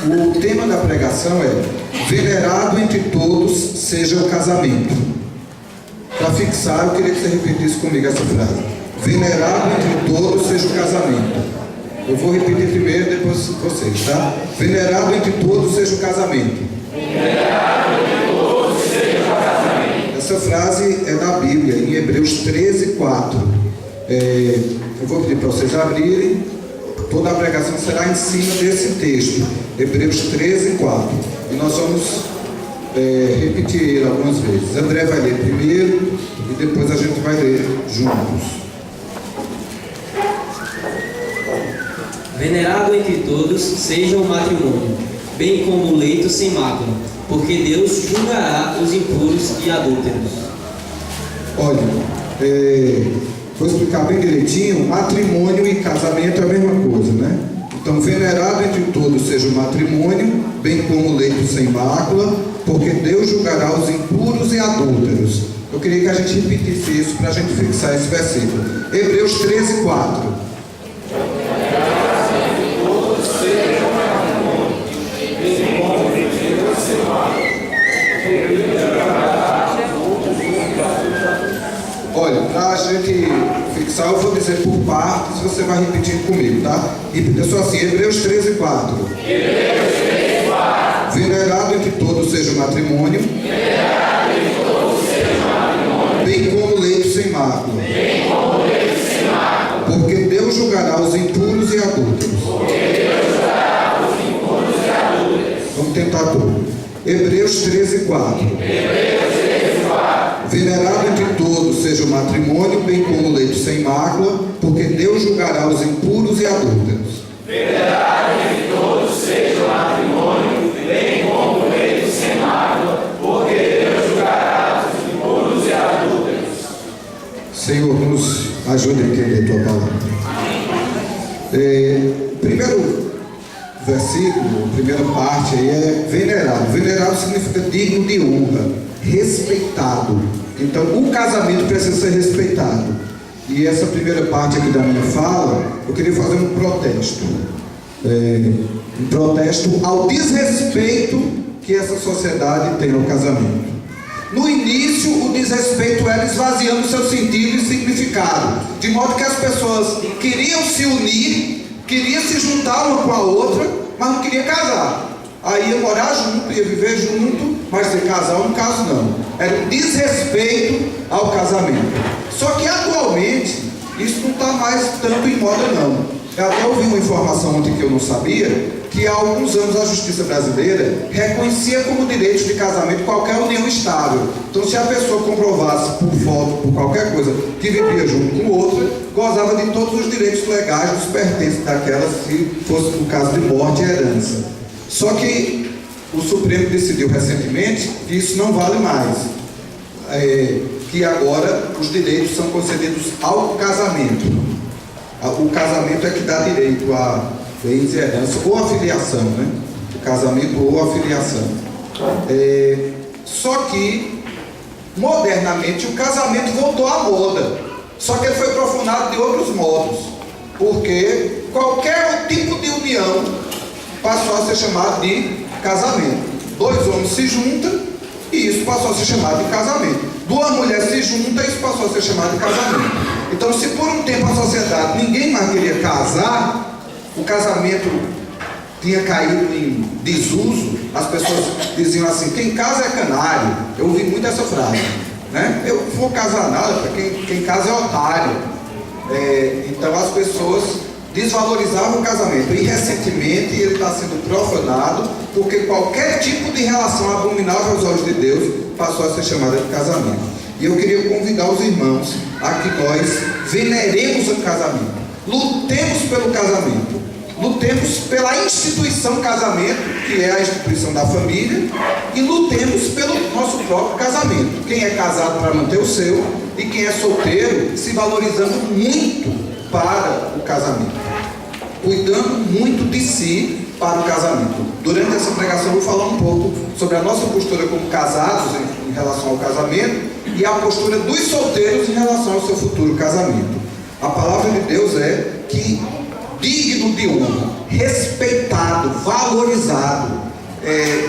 O tema da pregação é: venerado entre todos seja o casamento. Para fixar, eu queria que você repetisse comigo essa frase: venerado entre todos seja o casamento. Eu vou repetir primeiro, depois vocês, tá? Venerado entre todos seja o casamento. Venerado entre todos seja o casamento. Essa frase é da Bíblia, em Hebreus 13:4. Eu vou pedir para vocês abrirem. Toda a pregação será em cima desse texto, Hebreus 13:4. E nós vamos repetir ele algumas vezes. André vai ler primeiro e depois a gente vai ler juntos. Venerado entre todos seja o matrimônio, bem como o leito sem mácula, porque Deus julgará os impuros e adúlteros. Olha, vou explicar bem direitinho. Matrimônio e casamento é a mesma coisa, né? Então, venerado entre todos seja o matrimônio, bem como o leito sem mácula, porque Deus julgará os impuros e adúlteros. Eu queria que a gente repetisse isso para a gente fixar esse versículo. Hebreus 13:4. Olha, para a gente fixar, eu vou dizer por partes, você vai repetindo comigo, tá? E só assim, Hebreus 13:4. Venerado entre todos seja o matrimônio, bem como o leito sem mácula, porque Deus julgará os impuros e adúlteros. Vamos tentar tudo. Hebreus 13:4. Venerado entre todos seja o matrimônio, bem como o leito sem mácula, porque Deus julgará os impuros e adúlteros. Venerado entre todos seja o matrimônio, bem como o leito sem mácula, porque Deus julgará os impuros e adúlteros. Senhor, nos ajude a entender a tua palavra. Primeiro versículo, a primeira parte aí é venerado. Venerado significa digno de honra, respeitado. Então o casamento precisa ser respeitado. E essa primeira parte aqui da minha fala, eu queria fazer um protesto. Um protesto ao desrespeito que essa sociedade tem ao casamento. No início, o desrespeito era esvaziando seu sentido e significado, de modo que as pessoas queriam se unir, queriam se juntar uma com a outra, mas não queriam casar. Aí ia morar junto, ia viver junto, mas ser casal, no caso não. Era um desrespeito ao casamento. Só que atualmente, isso não está mais tanto em moda não. Eu até ouvi uma informação ontem que eu não sabia, que há alguns anos a justiça brasileira reconhecia como direito de casamento qualquer união estável. Então, se a pessoa comprovasse por foto, por qualquer coisa, que vivia junto com outra, gozava de todos os direitos legais dos pertences daquela, se fosse no caso de morte e herança. Só que o Supremo decidiu recentemente que isso não vale mais, que agora os direitos são concedidos ao casamento. O casamento é que dá direito a bens e herança, ou a filiação, né? O casamento ou a filiação. Só que, modernamente, o casamento voltou à moda. Só que ele foi profanado de outros modos. Porque qualquer tipo de união passou a ser chamado de casamento. Dois homens se juntam e isso passou a ser chamado de casamento. Duas mulheres se juntam e isso passou a ser chamado de casamento. Então, se por um tempo a sociedade ninguém mais queria casar, o casamento tinha caído em desuso, as pessoas diziam assim: quem casa é canário. Eu ouvi muito essa frase, né? Eu não vou casar nada, porque quem casa é otário. Então as pessoas desvalorizavam o casamento, e recentemente ele está sendo profanado, porque qualquer tipo de relação abominável aos olhos de Deus passou a ser chamada de casamento. E eu queria convidar os irmãos a que nós veneremos o casamento, lutemos pelo casamento, lutemos pela instituição casamento, que é a instituição da família, e lutemos pelo nosso próprio casamento. Quem é casado para manter o seu, e quem é solteiro se valorizando muito para o casamento, cuidando muito de si para o casamento. Durante essa pregação eu vou falar um pouco sobre a nossa postura como casados em relação ao casamento e a postura dos solteiros em relação ao seu futuro casamento. A palavra de Deus é que digno de honra, respeitado, valorizado,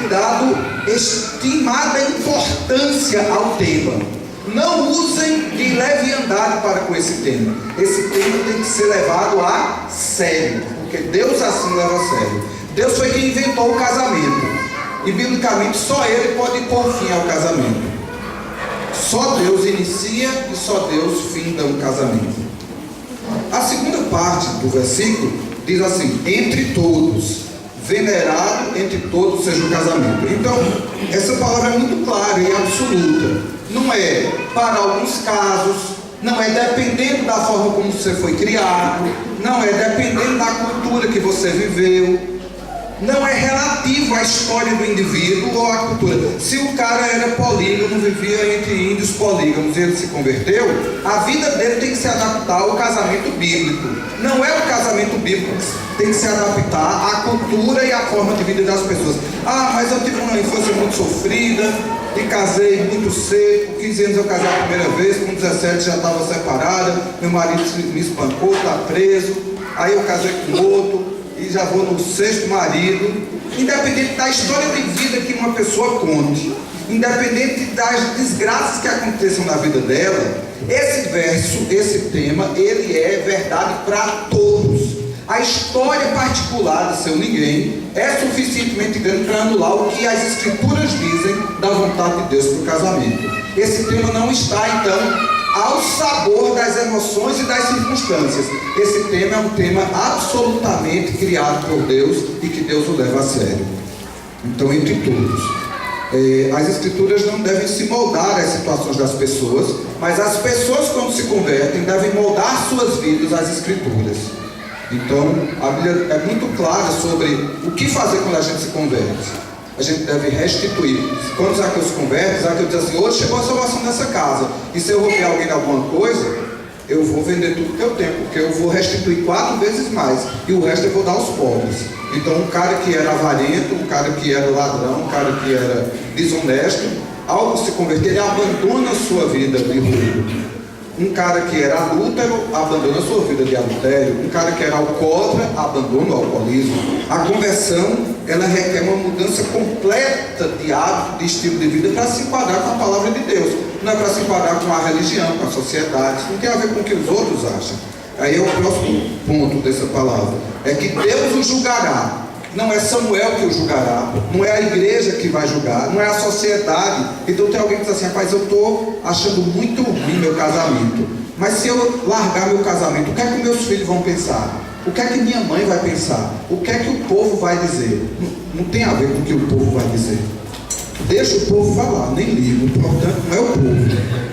dado estimada importância ao tema. Não usem de leviandade para com esse tema. Esse tema tem que ser levado a sério, porque Deus assim leva a sério. Deus foi quem inventou o casamento, e biblicamente só Ele pode pôr fim ao casamento. Só Deus inicia e só Deus finda um casamento. A segunda parte do versículo diz assim: entre todos, venerado entre todos seja o casamento. Então, essa palavra é muito clara e absoluta. Não é para alguns casos, não é dependendo da forma como você foi criado, não é dependendo da cultura que você viveu, não é relativo à história do indivíduo ou à cultura. Se o cara era polígamo, vivia entre índios polígamos e ele se converteu, a vida dele tem que se adaptar ao casamento bíblico. Não é o casamento bíblico que tem que se adaptar à cultura e à forma de vida das pessoas. Ah, mas eu tive uma infância muito sofrida e casei muito cedo. Com 15 anos eu casei a primeira vez, com 17 já estava separada, meu marido me espancou, está preso. Aí eu casei com outro e já vou no 6º marido. Independente da história de vida que uma pessoa conte, independente das desgraças que aconteçam na vida dela, esse verso, esse tema, ele é verdade para todos. A história particular de seu ninguém é suficientemente grande para anular o que as Escrituras dizem da vontade de Deus para o casamento. Esse tema não está, então, ao sabor das emoções e das circunstâncias. Esse tema é um tema absolutamente criado por Deus e que Deus o leva a sério. Então, entre todos, as Escrituras não devem se moldar às situações das pessoas, mas as pessoas, quando se convertem, devem moldar suas vidas às Escrituras. Então, a Bíblia é muito clara sobre o que fazer quando a gente se converte. A gente deve restituir. Quando Zaqueu se converte, Zaqueu diz assim: hoje chegou a salvação dessa casa, e se eu roubar alguém de alguma coisa, eu vou vender tudo que eu tenho, porque eu vou restituir 4 vezes mais, e o resto eu vou dar aos pobres. Então, um cara que era avarento, um cara que era ladrão, um cara que era desonesto, ao se converter, ele abandona a sua vida de roubo. Um cara que era adúltero abandona a sua vida de adultério. Um cara que era alcoólatra abandona o alcoolismo. A conversão, ela requer uma mudança completa de hábito, de estilo de vida, para se enquadrar com a palavra de Deus. Não é para se enquadrar com a religião, com a sociedade. Isso não tem a ver com o que os outros acham. Aí é o próximo ponto dessa palavra. É que Deus o julgará. Não é Samuel que o julgará, não é a igreja que vai julgar, não é a sociedade. Então tem alguém que diz assim: rapaz, eu estou achando muito ruim meu casamento, mas se eu largar meu casamento, o que é que meus filhos vão pensar? O que é que minha mãe vai pensar? O que é que o povo vai dizer? Não tem a ver com o que o povo vai dizer. Deixa o povo falar, nem liga. O importante não é o povo,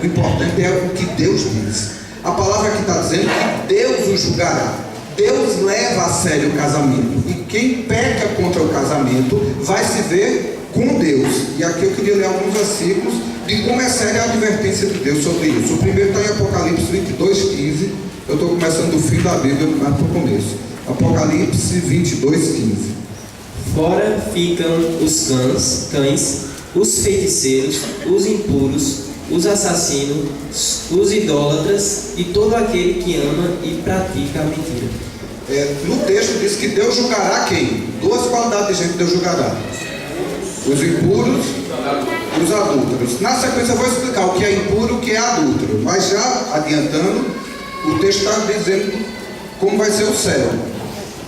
o importante é o que Deus diz. A palavra aqui está dizendo que Deus o julgará. Deus leva a sério o casamento, e quem peca contra o casamento vai se ver com Deus. E aqui eu queria ler alguns versículos de como é séria a advertência de Deus sobre isso. O primeiro está em Apocalipse 22:15. Eu estou começando do fim da Bíblia, mas para o começo. Apocalipse 22:15. Fora ficam os cães, os feiticeiros, os impuros, os assassinos, os idólatras e todo aquele que ama e pratica a mentira. No texto diz que Deus julgará quem? 2 qualidades de gente Deus julgará: os impuros e os adúlteros. Na sequência eu vou explicar o que é impuro e o que é adúltero, mas já adiantando, o texto está dizendo como vai ser o céu.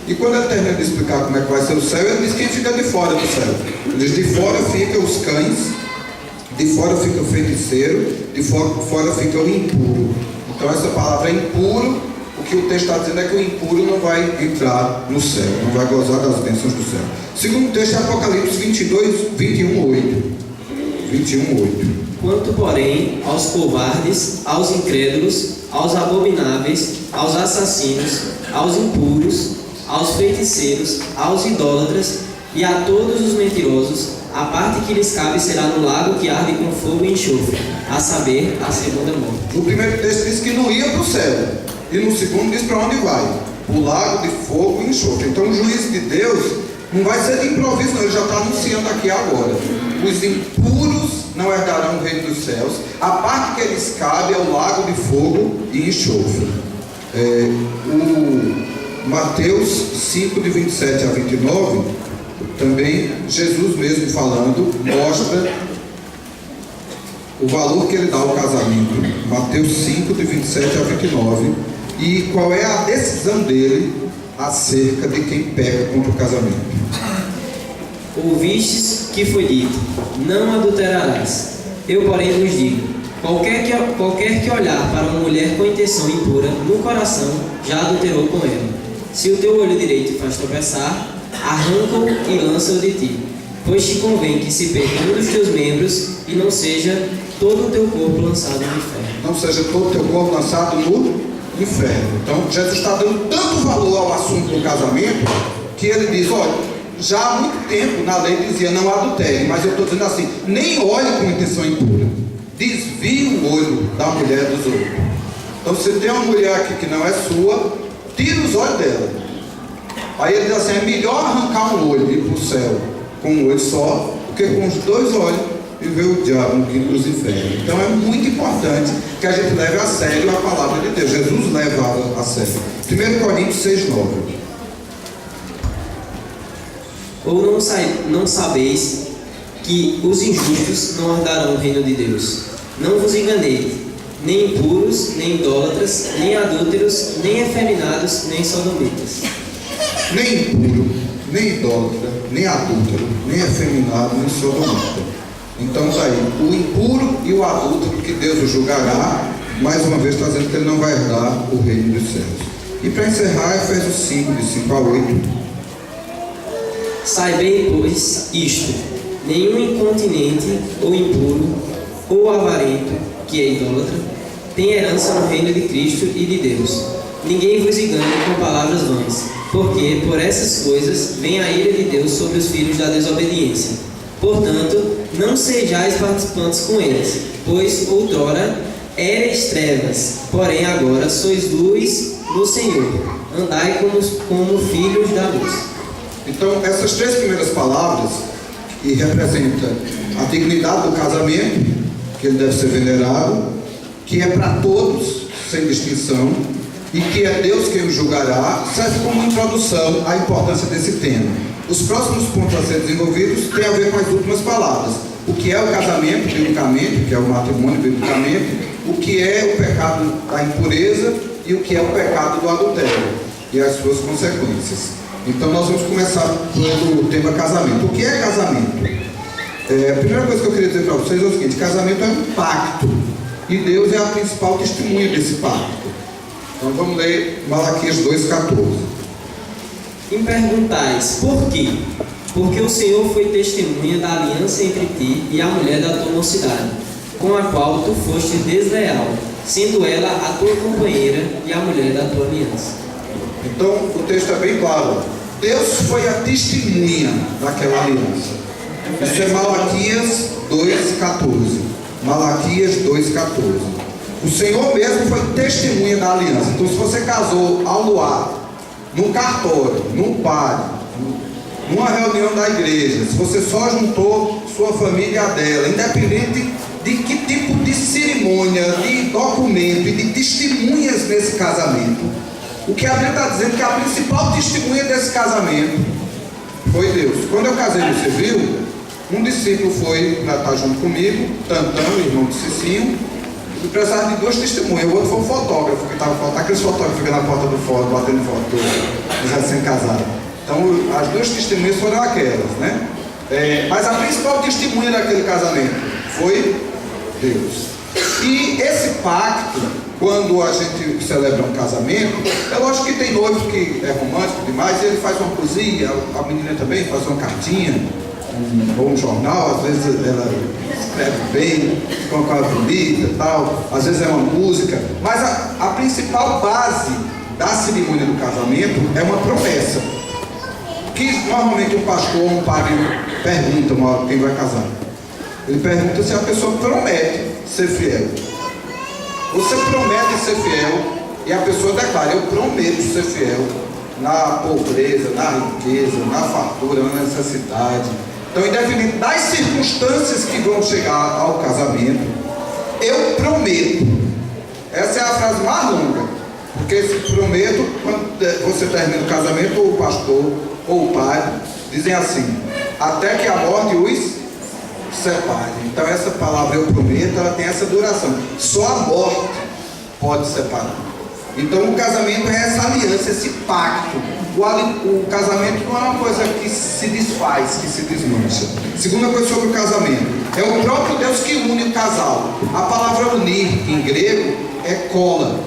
E quando ele termina de explicar como é que vai ser o céu, ele diz quem fica de fora do céu. Ele diz: de fora ficam os cães, de fora fica o feiticeiro, de fora fica o impuro. Então essa palavra é impuro. O que o texto está dizendo é que o impuro não vai entrar no céu, não vai gozar das bênçãos do céu. Segundo texto é Apocalipse 21:8. Quanto, porém, aos covardes, aos incrédulos, aos abomináveis, aos assassinos, aos impuros, aos feiticeiros, aos idólatras e a todos os mentirosos, a parte que lhes cabe será no lago que arde com fogo e enxofre, a saber, a segunda morte. No primeiro texto diz que não ia para o céu, e no segundo diz para onde vai: o lago de fogo e enxofre. Então o juízo de Deus não vai ser de improviso, não. Ele já está anunciando aqui agora: os impuros não herdarão o reino dos céus, a parte que lhes cabe é o lago de fogo e enxofre. Mateus 5, de 27 a 29, também Jesus mesmo falando, mostra o valor que ele dá ao casamento. Mateus 5, de 27 a 29. E qual é a decisão dele acerca de quem peca contra o casamento. Ouvistes que foi dito: não adulterarás. Eu, porém, vos digo: qualquer que olhar para uma mulher com intenção impura no coração, já adulterou com ela. Se o teu olho direito faz tropeçar, arranca-o e lança-o de ti, pois te convém que se perca um dos teus membros e não seja todo o teu corpo lançado no inferno. Não seja todo o teu corpo lançado no inferno. Então, Jesus está dando tanto valor ao assunto do casamento, que ele diz, olha, já há muito tempo na lei dizia não adultere, mas eu estou dizendo assim, nem olhe com intenção impura, desvie o olho da mulher dos outros. Então, se tem uma mulher aqui que não é sua, tira os olhos dela. Aí ele diz assim, é melhor arrancar um olho e ir para o céu com um olho só, do que com os dois olhos e ver o diabo no quinto dos infernos. Então é muito importante que a gente leve a sério a palavra de Deus. Jesus levava a sério. 1 Coríntios 6, 9. Ou não sabeis que os injustos não herdarão o reino de Deus? Não vos enganeis, nem impuros, nem idólatras, nem adúlteros, nem efeminados, nem sodomitas. Nem impuro, nem idólatra, nem adúltero, nem efeminado, nem sodomita. Então está aí, o impuro e o adúltero que Deus o julgará, mais uma vez está dizendo que ele não vai herdar o reino dos céus. E para encerrar, Efésios 5, de 5 a 8. Saibei, pois, isto: nenhum incontinente, ou impuro, ou avarento, que é idólatra, tem herança no reino de Cristo e de Deus. Ninguém vos engane com palavras vãs, porque por essas coisas vem a ira de Deus sobre os filhos da desobediência. Portanto, não sejais participantes com eles, pois outrora erais trevas, porém agora sois luz no Senhor. Andai como filhos da luz. Então, essas três primeiras palavras, que representam a dignidade do casamento, que ele deve ser venerado, que é para todos, sem distinção, e que é Deus quem o julgará, serve como introdução à importância desse tema. Os próximos pontos a ser desenvolvidos têm a ver com as últimas palavras. O que é o casamento, biblicamente, o que é o matrimônio, biblicamente, o que é o pecado da impureza e o que é o pecado do adultério e as suas consequências. Então nós vamos começar pelo tema casamento. O que é casamento? A primeira coisa que eu queria dizer para vocês é o seguinte: casamento é um pacto e Deus é a principal testemunha desse pacto. Então vamos ler Malaquias 2,14. E perguntais: por quê? Porque o Senhor foi testemunha da aliança entre ti e a mulher da tua mocidade, com a qual tu foste desleal, sendo ela a tua companheira e a mulher da tua aliança. Então o texto é bem claro. Deus foi a testemunha daquela aliança. Isso é Malaquias 2,14. Malaquias 2,14. O Senhor mesmo foi testemunha da aliança. Então, se você casou ao luar, num cartório, num padre, numa reunião da igreja, se você só juntou sua família dela, independente de que tipo de cerimônia, de documento e de testemunhas nesse casamento, o que a Bíblia está dizendo é que a principal testemunha desse casamento foi Deus. Quando eu casei no civil, um discípulo foi para estar junto comigo, Tantão, irmão de Cicinho, e precisava de duas testemunhas. O outro foi um fotógrafo, que estava faltando, aqueles fotógrafos que ficam na porta do fórum, batendo foto, já sem casar. Então, as duas testemunhas foram aquelas, né? Mas a principal testemunha daquele casamento foi Deus. E esse pacto, quando a gente celebra um casamento, é lógico que tem noivo que é romântico demais, e ele faz uma poesia, a menina também faz uma cartinha, um bom jornal, às vezes ela escreve bem, com uma coisa bonita e tal, às vezes é uma música, mas a principal base da cerimônia do casamento é uma promessa, que normalmente um pastor ou um padre pergunta uma hora quem vai casar. Ele pergunta se a pessoa promete ser fiel. Você promete ser fiel e a pessoa declara: eu prometo ser fiel na pobreza, na riqueza, na fartura, na necessidade. Então, independente das circunstâncias que vão chegar ao casamento, eu prometo. Essa é a frase mais longa. Porque se prometo, quando você termina o casamento, ou o pastor ou o padre dizem assim: até que a morte os separe. Então essa palavra eu prometo, ela tem essa duração. Só a morte pode separar. Então o casamento é essa aliança, esse pacto. O casamento não é uma coisa que se desfaz, que se desmancha. Segunda coisa sobre o casamento: é o próprio Deus que une o casal. A palavra unir em grego é cola.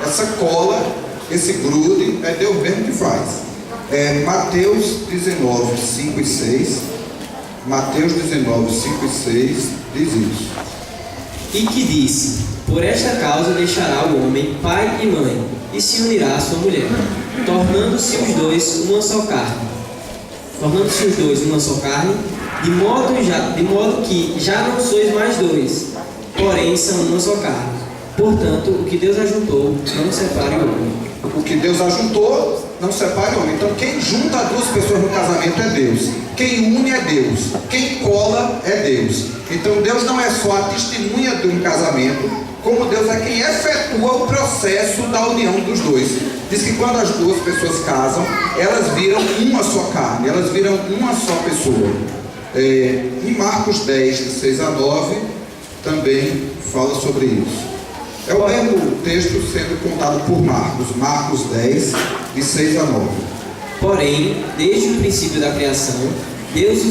Essa cola, esse grude, é Deus mesmo que faz. Mateus 19, 5 e 6. Mateus 19, 5 e 6 diz isso. E que disse: por esta causa deixará o homem pai e mãe, e se unirá à sua mulher, tornando-se os dois uma só carne. Tornando-se os dois uma só carne, de modo que já não sois mais dois, porém são uma só carne. Portanto, o que Deus ajuntou, não separe o homem. O que Deus ajuntou, não separe o homem. Então quem junta duas pessoas no casamento é Deus. Quem une é Deus. Quem cola é Deus. Então Deus não é só a testemunha de um casamento, como Deus é quem efetua o processo da união dos dois. Diz que quando as duas pessoas casam, elas viram uma só carne, elas viram uma só pessoa. Em Marcos 10, de 6 a 9, também fala sobre isso. É o mesmo texto sendo contado por Marcos. Marcos 10, de 6 a 9. Porém, desde o princípio da criação, Deus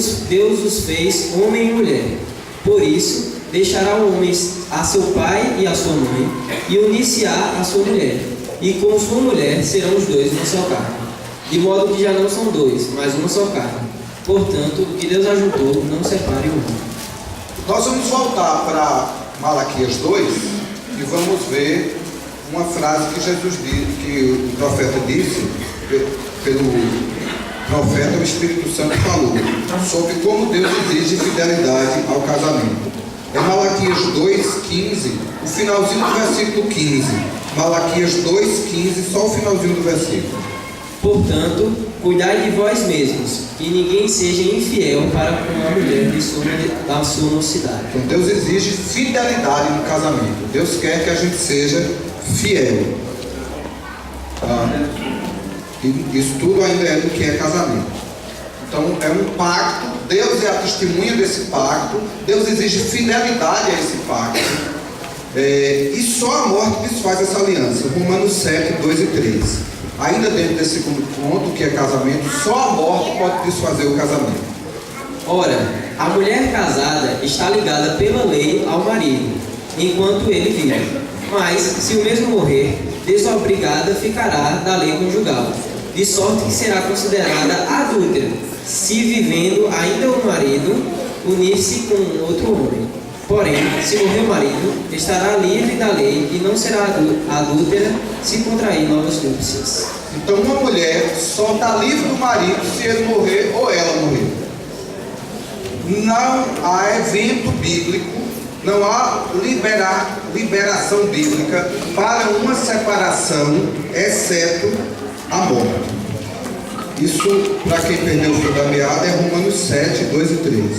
os fez homem e mulher. Por isso, deixará o homem a seu pai e a sua mãe, e unir-se-á a sua mulher. E com sua mulher serão os dois uma só carne. De modo que já não são dois, mas uma só carne. Portanto, o que Deus ajuntou, não separe o homem. Nós vamos voltar para Malaquias 2 e vamos ver uma frase que Jesus disse, que o profeta disse, pelo profeta, o Espírito Santo falou, sobre como Deus exige fidelidade ao casamento. É Malaquias 2,15, o finalzinho do versículo 15. Malaquias 2,15, só o finalzinho do versículo. Portanto, cuidai de vós mesmos, que ninguém seja infiel para com a mulher da sua mocidade. Então Deus exige fidelidade no casamento. Deus quer que a gente seja fiel. Isso tudo ainda é do que é casamento. Então é um pacto. Deus é a testemunha desse pacto. Deus exige fidelidade a esse pacto. E só a morte desfaz essa aliança. Romanos 7, 2 e 3. Ainda dentro desse segundo ponto, que é casamento, só a morte pode desfazer o casamento. Ora, a mulher casada está ligada pela lei ao marido, enquanto ele vive. Mas, se o mesmo morrer, desobrigada ficará da lei conjugal, de sorte que será considerada adúltera, se vivendo ainda o marido, unir-se com outro homem. Porém, se morrer o marido, estará livre da lei e não será adúltera se contrair novas núpcias. Então uma mulher só está livre do marido se ele morrer ou ela morrer. Não há evento bíblico, não há liberação bíblica para uma separação, exceto a morte. Isso, para quem perdeu o fio da meada, é Romanos 7, 2 e 3.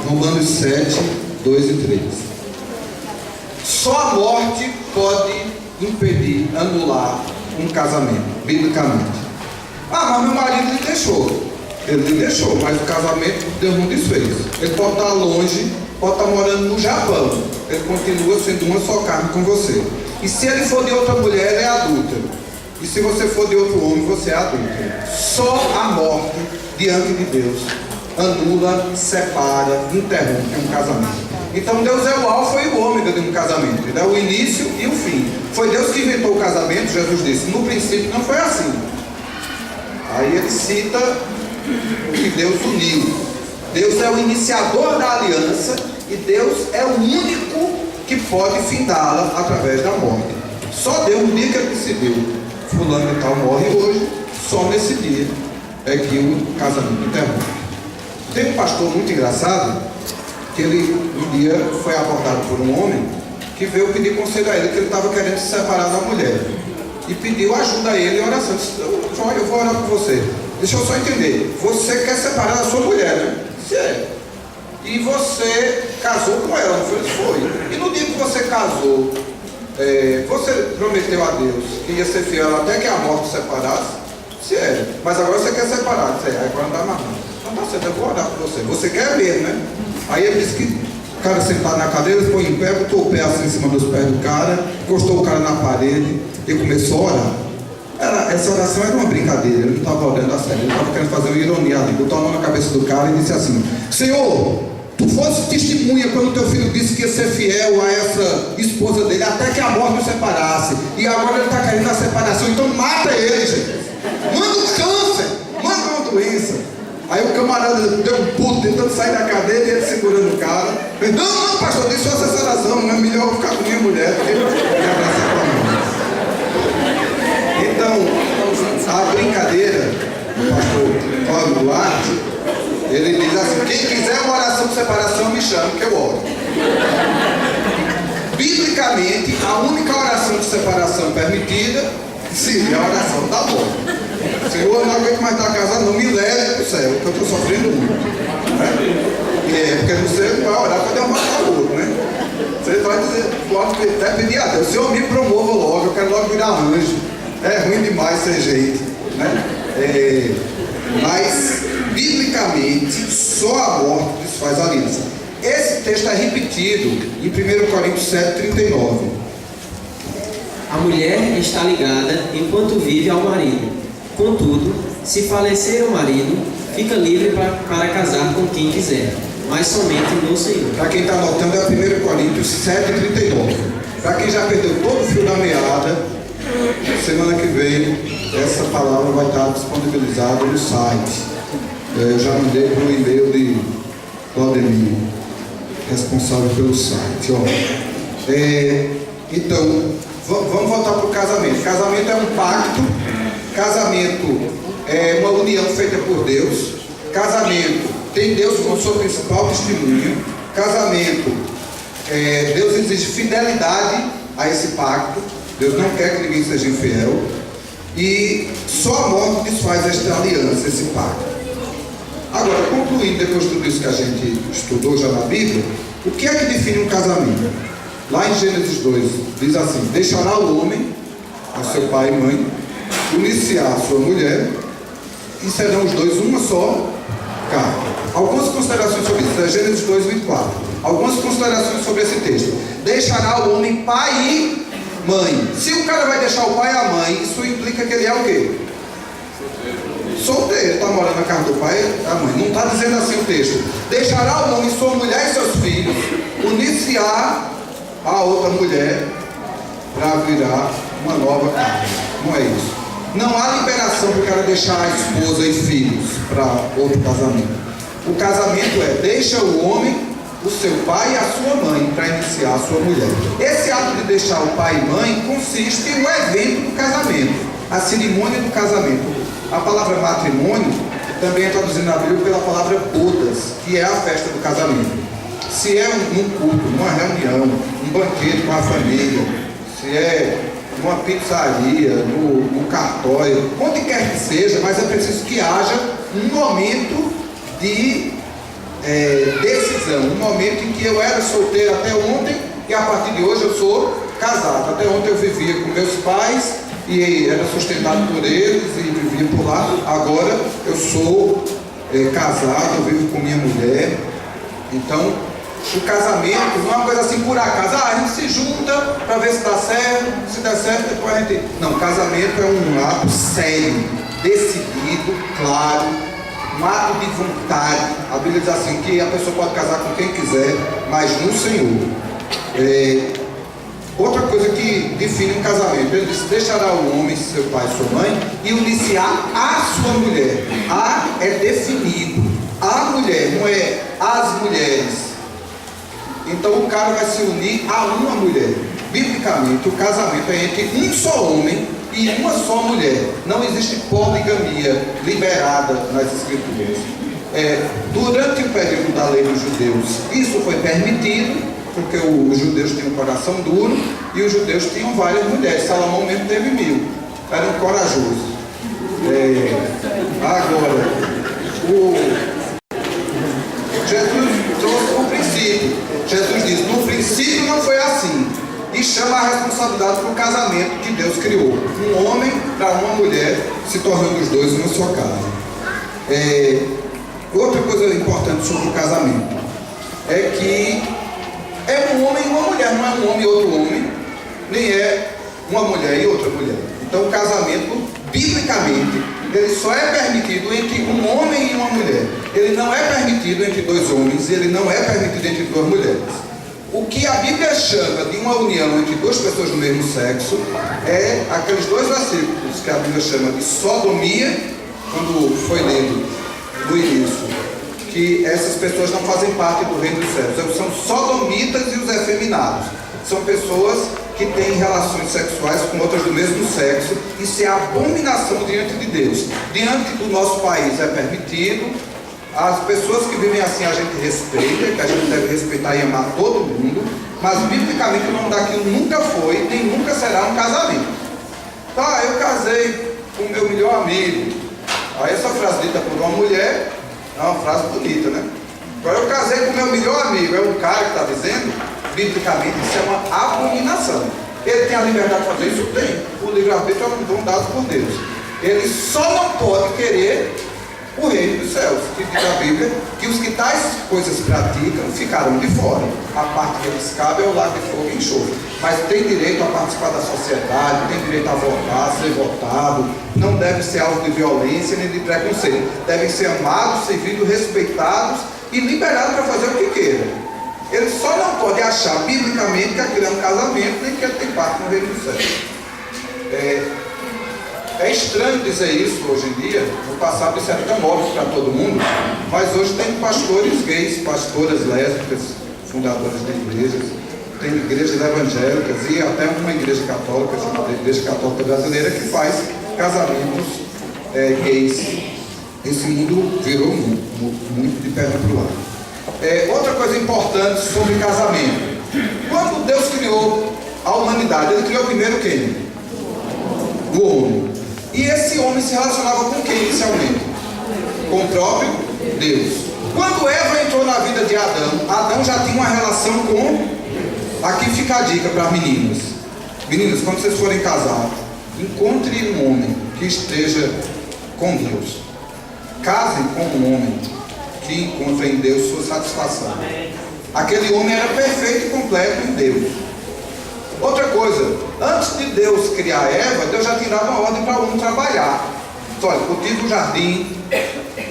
Romanos 7, 2 e 3. Só a morte pode impedir, anular um casamento, biblicamente. Mas meu marido lhe deixou. Ele lhe deixou, mas o casamento Deus não desfez. Ele pode estar longe, pode estar morando no Japão. Ele continua sendo uma só carne com você. E se ele for de outra mulher, ele é adúltero. E se você for de outro homem, você é adúltero. Só a morte diante de Deus anula, separa, interrompe um casamento. Então Deus é o alfa e o ômega de um casamento. Ele é o início e o fim. Foi Deus que inventou o casamento. Jesus disse, no princípio não foi assim. Aí ele cita o que Deus uniu. Deus é o iniciador da aliança e Deus é o único que pode findá-la através da morte. Só Deus, no dia que ele decidiu, fulano e tal morre hoje, só nesse dia é que o casamento interrompe. Tem um pastor muito engraçado, que ele um dia foi abordado por um homem que veio pedir conselho a ele, que ele estava querendo se separar da mulher. E pediu ajuda a ele em oração. Disse, eu vou orar por você. Deixa eu só entender. Você quer separar da sua mulher, né? Disse, é. E você casou com ela, não foi? Foi. E no dia que você casou, você prometeu a Deus que ia ser fiel até que a morte separasse? Se é, mas agora você quer separar. Você agora não dá mais não. Então tá certo, eu vou orar por você. Você quer mesmo, né? Aí ele disse que o cara sentado na cadeira, foi em pé, botou o pé assim em cima dos pés do cara, encostou o cara na parede e começou a orar. Essa oração era uma brincadeira, ele não estava orando a sério, ele estava querendo fazer uma ironia ali. Botou a mão na cabeça do cara e disse assim: Senhor, tu fosse testemunha quando teu filho disse que ia ser fiel a essa esposa dele até que a morte o separasse, e agora ele está querendo a separação, então mata ele, gente. Manda um câncer, manda uma doença. Aí o camarada deu um puto tentando sair da cadeira e ele segurando o cara. Não, pastor, deixa só essa oração, não é melhor eu ficar com minha mulher do que me abraçar com a mão. Então, a brincadeira, o pastor Cláudio Duarte, ele diz assim: quem quiser uma oração de separação, me chama que eu oro. Biblicamente, a única oração de separação permitida seria a oração da morte. Senhor, eu não aguento mais estar casado, não me leve para o céu, porque eu estou sofrendo muito. Né? Porque você não vai orar para derrubar o outro, né? Você vai dizer, pode até pedir a Deus: Senhor, me promova logo, eu quero logo virar anjo. É ruim demais ser gente, né? Mas, biblicamente, só a morte desfaz a aliança. Esse texto é repetido em 1 Coríntios 7:39. A mulher está ligada enquanto vive ao marido. Contudo, se falecer o marido, fica livre para casar com quem quiser, mas somente no Senhor. Para quem está anotando, é 1 Coríntios 7:39. Para quem já perdeu todo o fio da meada, semana que vem essa palavra vai estar disponibilizada no site. Eu já mandei para o e-mail de Claudemir, responsável pelo site. Então, vamos voltar para o casamento. Casamento é um pacto. Casamento é uma união feita por Deus. Casamento tem Deus como sua principal testemunha. Casamento, Deus exige fidelidade a esse pacto. Deus não quer que ninguém seja infiel. E só a morte desfaz esta aliança, esse pacto. Agora, concluindo depois de tudo isso que a gente estudou já na Bíblia, o que é que define um casamento? Lá em Gênesis 2, diz assim: deixará o homem a seu pai e mãe, unir-se-á a sua mulher, e serão os dois uma só carne. Algumas considerações sobre isso, é Gênesis 2, 24. Algumas considerações sobre esse texto. Deixará o homem pai e mãe. Se o cara vai deixar o pai e a mãe, isso implica que ele é o quê? Solteiro. Está morando na casa do pai e da mãe. Não está dizendo assim o texto. Deixará o homem sua mulher e seus filhos, unir-se-á a outra mulher para virar uma nova carne. Não é isso. Não há liberação para o cara deixar a esposa e filhos para outro casamento. O casamento é: deixa o homem, o seu pai e a sua mãe para iniciar a sua mulher. Esse ato de deixar o pai e mãe consiste no evento do casamento, a cerimônia do casamento. A palavra matrimônio também é traduzida na Bíblia pela palavra bodas, que é a festa do casamento. Se é num culto, numa reunião, um banquete com a família, se é numa pizzaria, no cartório, onde quer que seja, mas é preciso que haja um momento de decisão, um momento em que eu era solteiro até ontem e a partir de hoje eu sou casado. Até ontem eu vivia com meus pais e era sustentado por eles e vivia por lá. Agora eu sou casado, eu vivo com minha mulher. Então, o casamento não é uma coisa assim por acaso. A gente se junta para ver se dá certo, se der certo depois a gente... Não, casamento é um ato sério, decidido, claro, um ato de vontade. A Bíblia diz assim, que a pessoa pode casar com quem quiser, mas no Senhor. Outra coisa que define um casamento, ele diz: deixará o homem, seu pai e sua mãe, e unir-se-á a sua mulher. A é definido, a mulher, não é as mulheres. Então o cara vai se unir a uma mulher. Biblicamente, o casamento é entre um só homem e uma só mulher. Não existe poligamia liberada nas escrituras. Durante o período da lei dos judeus, isso foi permitido, porque os judeus tinham um coração duro e os judeus tinham várias mulheres. Salomão mesmo teve 1000. Era um corajoso. Agora, Jesus trouxe um princípio. Jesus diz: no princípio não foi assim. e chama a responsabilidade para o casamento que Deus criou. Um homem para uma mulher, se tornando os dois uma só casa. Outra coisa importante sobre o casamento é que é um homem e uma mulher, não é um homem e outro homem, nem é uma mulher e outra mulher. Então o casamento, biblicamente, ele só é permitido entre um homem e uma mulher. Ele não é permitido entre dois homens e ele não é permitido entre duas mulheres. O que a Bíblia chama de uma união entre duas pessoas do mesmo sexo é aqueles dois versículos que a Bíblia chama de sodomia, quando foi lido no início, que essas pessoas não fazem parte do reino dos céus. São sodomitas e os efeminados. São pessoas que têm relações sexuais com outras do mesmo sexo. Isso é abominação diante de Deus. Diante do nosso país é permitido. As pessoas que vivem assim a gente respeita, que a gente deve respeitar e amar todo mundo, mas biblicamente o nome daquilo nunca foi, nem nunca será um casamento. Tá, eu casei com o meu melhor amigo. Aí essa frase dita por uma mulher é uma frase bonita, né? Agora, eu casei com o meu melhor amigo, é um cara que está dizendo, biblicamente isso é uma abominação. Ele tem a liberdade de fazer isso? Tem. O livre-arbítrio é um dom dado por Deus. Ele só não pode querer o reino dos céus, que diz a Bíblia que os que tais coisas praticam ficarão de fora. A parte que eles cabem é o lago de fogo e enxofre. Mas tem direito a participar da sociedade, tem direito a votar, ser votado, não deve ser alvo de violência nem de preconceito. Devem ser amados, servidos, respeitados e liberados para fazer o que queiram. Ele só não pode achar biblicamente que aquilo é um casamento, nem que ele tem parte no reino dos céus. É estranho dizer isso hoje em dia. No passado isso era tão óbvio para todo mundo, mas hoje tem pastores gays, pastoras lésbicas, fundadoras de igrejas, tem igrejas evangélicas e até uma igreja católica, a Igreja Católica Brasileira, que faz casamentos gays. Esse mundo virou muito de perna para o ar. Outra coisa importante sobre casamento: quando Deus criou a humanidade, Ele criou primeiro quem? O homem. E esse homem se relacionava com quem inicialmente? Com o próprio Deus. Quando Eva entrou na vida de Adão, Adão já tinha uma relação com... Aqui fica a dica para as meninas. Meninas, quando vocês forem casar, encontre um homem que esteja com Deus. Casem com um homem que encontra em Deus sua satisfação. Aquele homem era perfeito e completo em Deus. Outra coisa, antes de Deus criar Eva, Deus já tinha dado uma ordem para o homem trabalhar. Então, olha, cultiva o jardim.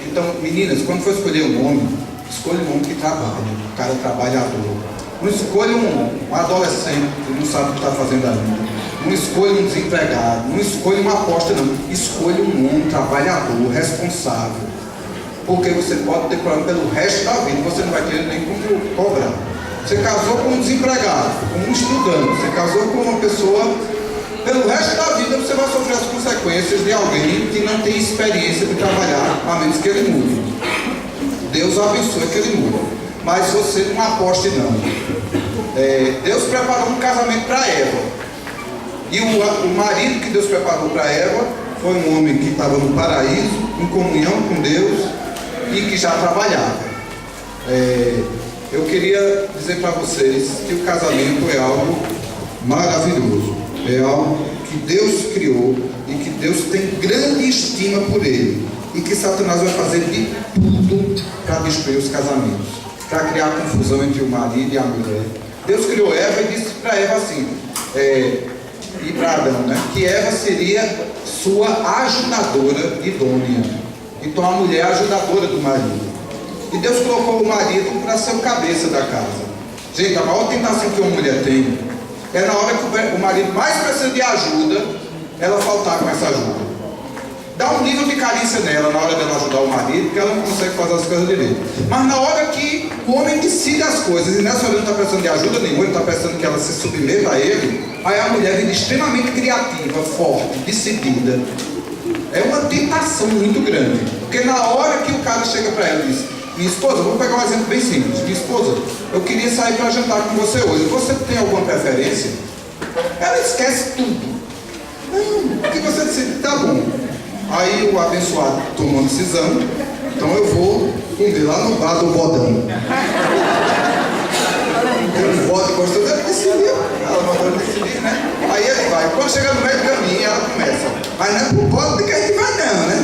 Então, meninas, quando for escolher um homem, escolha um homem que trabalha, um cara trabalhador. Não escolha um adolescente que não sabe o que está fazendo ainda. Não escolha um desempregado. Não escolha uma aposta, não. Escolha um homem trabalhador, responsável. Porque você pode ter problema pelo resto da vida, você não vai ter nem como cobrar. Você casou com um desempregado, com um estudante, você casou com uma pessoa, pelo resto da vida você vai sofrer as consequências de alguém que não tem experiência de trabalhar, a menos que ele mude. Deus abençoe que ele mude, mas você não aposte não. Deus preparou um casamento para Eva, e o marido que Deus preparou para Eva foi um homem que estava no paraíso, em comunhão com Deus e que já trabalhava. Eu queria dizer para vocês que o casamento é algo maravilhoso, é algo que Deus criou e que Deus tem grande estima por ele, e que Satanás vai fazer de tudo para destruir os casamentos, para criar confusão entre o marido e a mulher. Deus criou Eva e disse para Eva assim, e para Adão, né, que Eva seria sua ajudadora idônea. Então a mulher é a ajudadora do marido. E Deus colocou o marido para ser o cabeça da casa. Gente, a maior tentação que uma mulher tem é na hora que o marido mais precisa de ajuda, ela faltar com essa ajuda. Dá um nível de carícia nela na hora dela ajudar o marido, porque ela não consegue fazer as coisas direito. Mas na hora que o homem decide as coisas e nessa hora ele não está precisando de ajuda nenhuma, ele está precisando que ela se submeta a ele, aí a mulher vem extremamente criativa, forte, decidida. É uma tentação muito grande. Porque na hora que o cara chega para ela e diz: minha esposa, vamos pegar um exemplo bem simples. Minha esposa, eu queria sair para jantar com você hoje. Você tem alguma preferência? Ela esquece tudo. Não, porque você decide, tá bom. Aí o abençoado tomou uma decisão. Então eu vou comer lá no bar do Bodão. um voto gostoso, ele decidiu. Ela mandou ele decidir, né? Aí ele vai. Quando chega no meio do caminho, ela começa. Mas não é pro voto de que a gente vai, não, né?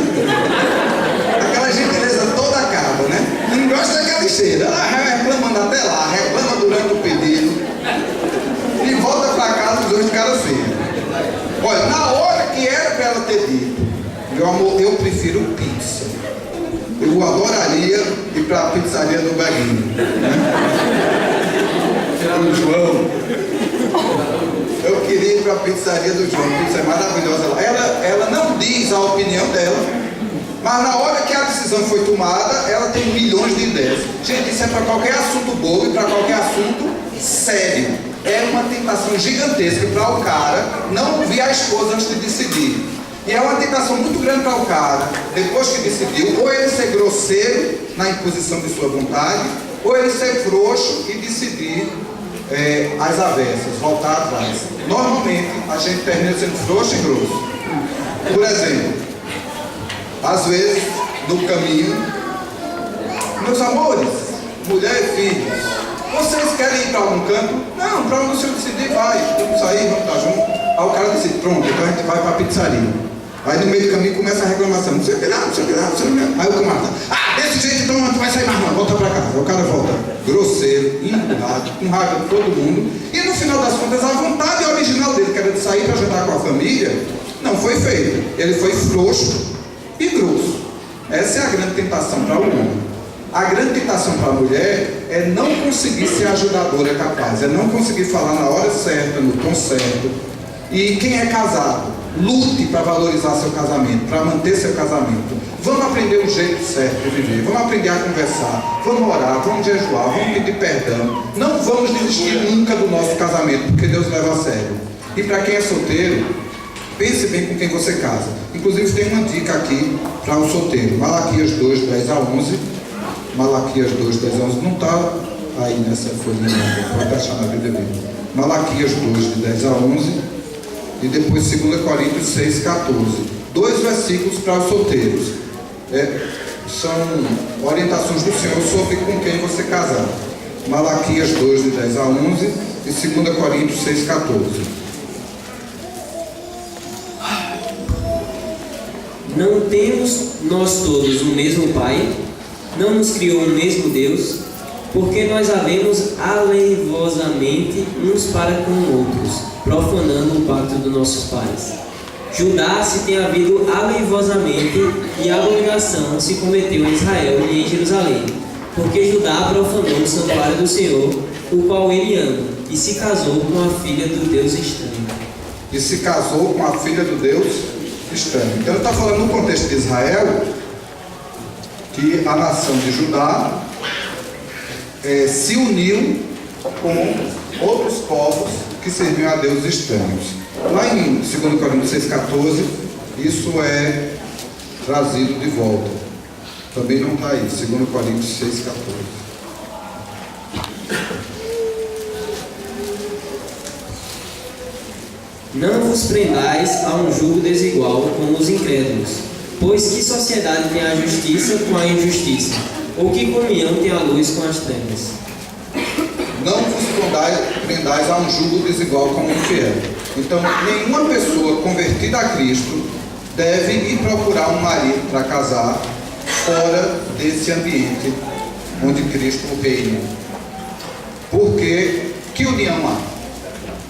Aquela gentileza toda acaba, né? Não gosta daquela cheira. Ela reclamando até lá, reclama durante o pedido. E volta pra casa os dois de cara feia. Olha, na hora que era pra ela ter dito, meu amor, eu prefiro pizza. Eu adoraria ir para a pizzaria do Beguinho. O João. Eu queria ir para a pizzaria do João. A pizza é maravilhosa. Ela não diz a opinião dela, mas na hora que a decisão foi tomada, ela tem milhões de ideias. Gente, isso é para qualquer assunto bobo e para qualquer assunto sério. É uma tentação gigantesca para o cara não ouvir a esposa antes de decidir. E é uma tentação muito grande para o cara, depois que decidiu, ou ele ser grosseiro na imposição de sua vontade, ou ele ser frouxo e decidir às avessas, voltar atrás. Normalmente, a gente termina sendo frouxo e grosso. Por exemplo, às vezes, no caminho, meus amores, mulher e filhos, vocês querem ir para algum canto? Não, para onde o senhor decidir, vai. Vamos sair, vamos estar juntos. Aí o cara decide, pronto, então a gente vai para a pizzaria. Aí no meio do caminho começa a reclamação, não sei o que lá, não sei o que lá, não sei o que lá. Aí o camarada, desse jeito então não vai sair mais não, volta para casa. Aí o cara volta, grosseiro, empurrado, com raiva de todo mundo. E no final das contas, a vontade original dele, que era de sair para jantar com a família, não foi feita. Ele foi frouxo e grosso. Essa é a grande tentação para o homem. A grande tentação para a mulher é não conseguir ser ajudadora capaz, é não conseguir falar na hora certa, no tom certo. E quem é casado, lute para valorizar seu casamento, para manter seu casamento. Vamos aprender o jeito certo de viver, vamos aprender a conversar, vamos orar, vamos jejuar, vamos pedir perdão. Não vamos desistir nunca do nosso casamento, porque Deus leva a sério. E para quem é solteiro, pense bem com quem você casa. Inclusive tem uma dica aqui para o solteiro. Malaquias 2, 10 a 11. Malaquias 2, 10 a 11. Não está aí nessa folhinha, pode achar na Bíblia mesmo. Malaquias 2, de 10 a 11. E depois 2 Coríntios 6, 14. 2 versículos para os solteiros. São orientações do Senhor sobre com quem você casar. Malaquias 2, de 10 a 11 e 2 Coríntios 6, 14. Não temos nós todos o mesmo Pai? Não nos criou o mesmo Deus? Porque nós havemos aleivosamente uns para com outros, profanando o pacto dos nossos pais. Judá se tem havido aleivosamente, e a abominação se cometeu em Israel e em Jerusalém, porque Judá profanou o santuário do Senhor, o qual ele ama, e se casou com a filha do Deus estranho. E se casou com a filha do Deus estranho. Então ele está falando no contexto de Israel, que a nação de Judá se uniu com outros povos que serviam a deuses estranhos. Lá em 2 Coríntios 6,14, isso é trazido de volta. Também não está aí, 2 Coríntios 6,14. Não vos prendais a um jugo desigual com os incrédulos, pois que sociedade tem a justiça com a injustiça? Ou que comunhão tem a luz com as trevas? Não vos prendais a um jugo desigual com o infiel. Então, nenhuma pessoa convertida a Cristo deve ir procurar um marido para casar fora desse ambiente onde Cristo reina. Porque que união há?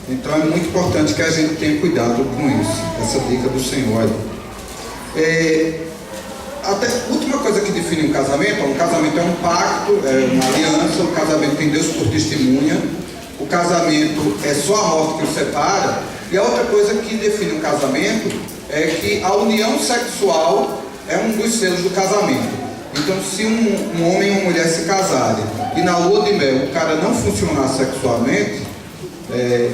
Então é muito importante que a gente tenha cuidado com isso. Essa dica do Senhor aí. Até última coisa que define um casamento é um pacto, é uma aliança. O casamento tem Deus por testemunha. O casamento é só a morte que o separa. E a outra coisa que define um casamento é que a união sexual é um dos selos do casamento. Então, se um homem e uma mulher se casarem e na lua de mel o cara não funcionar sexualmente,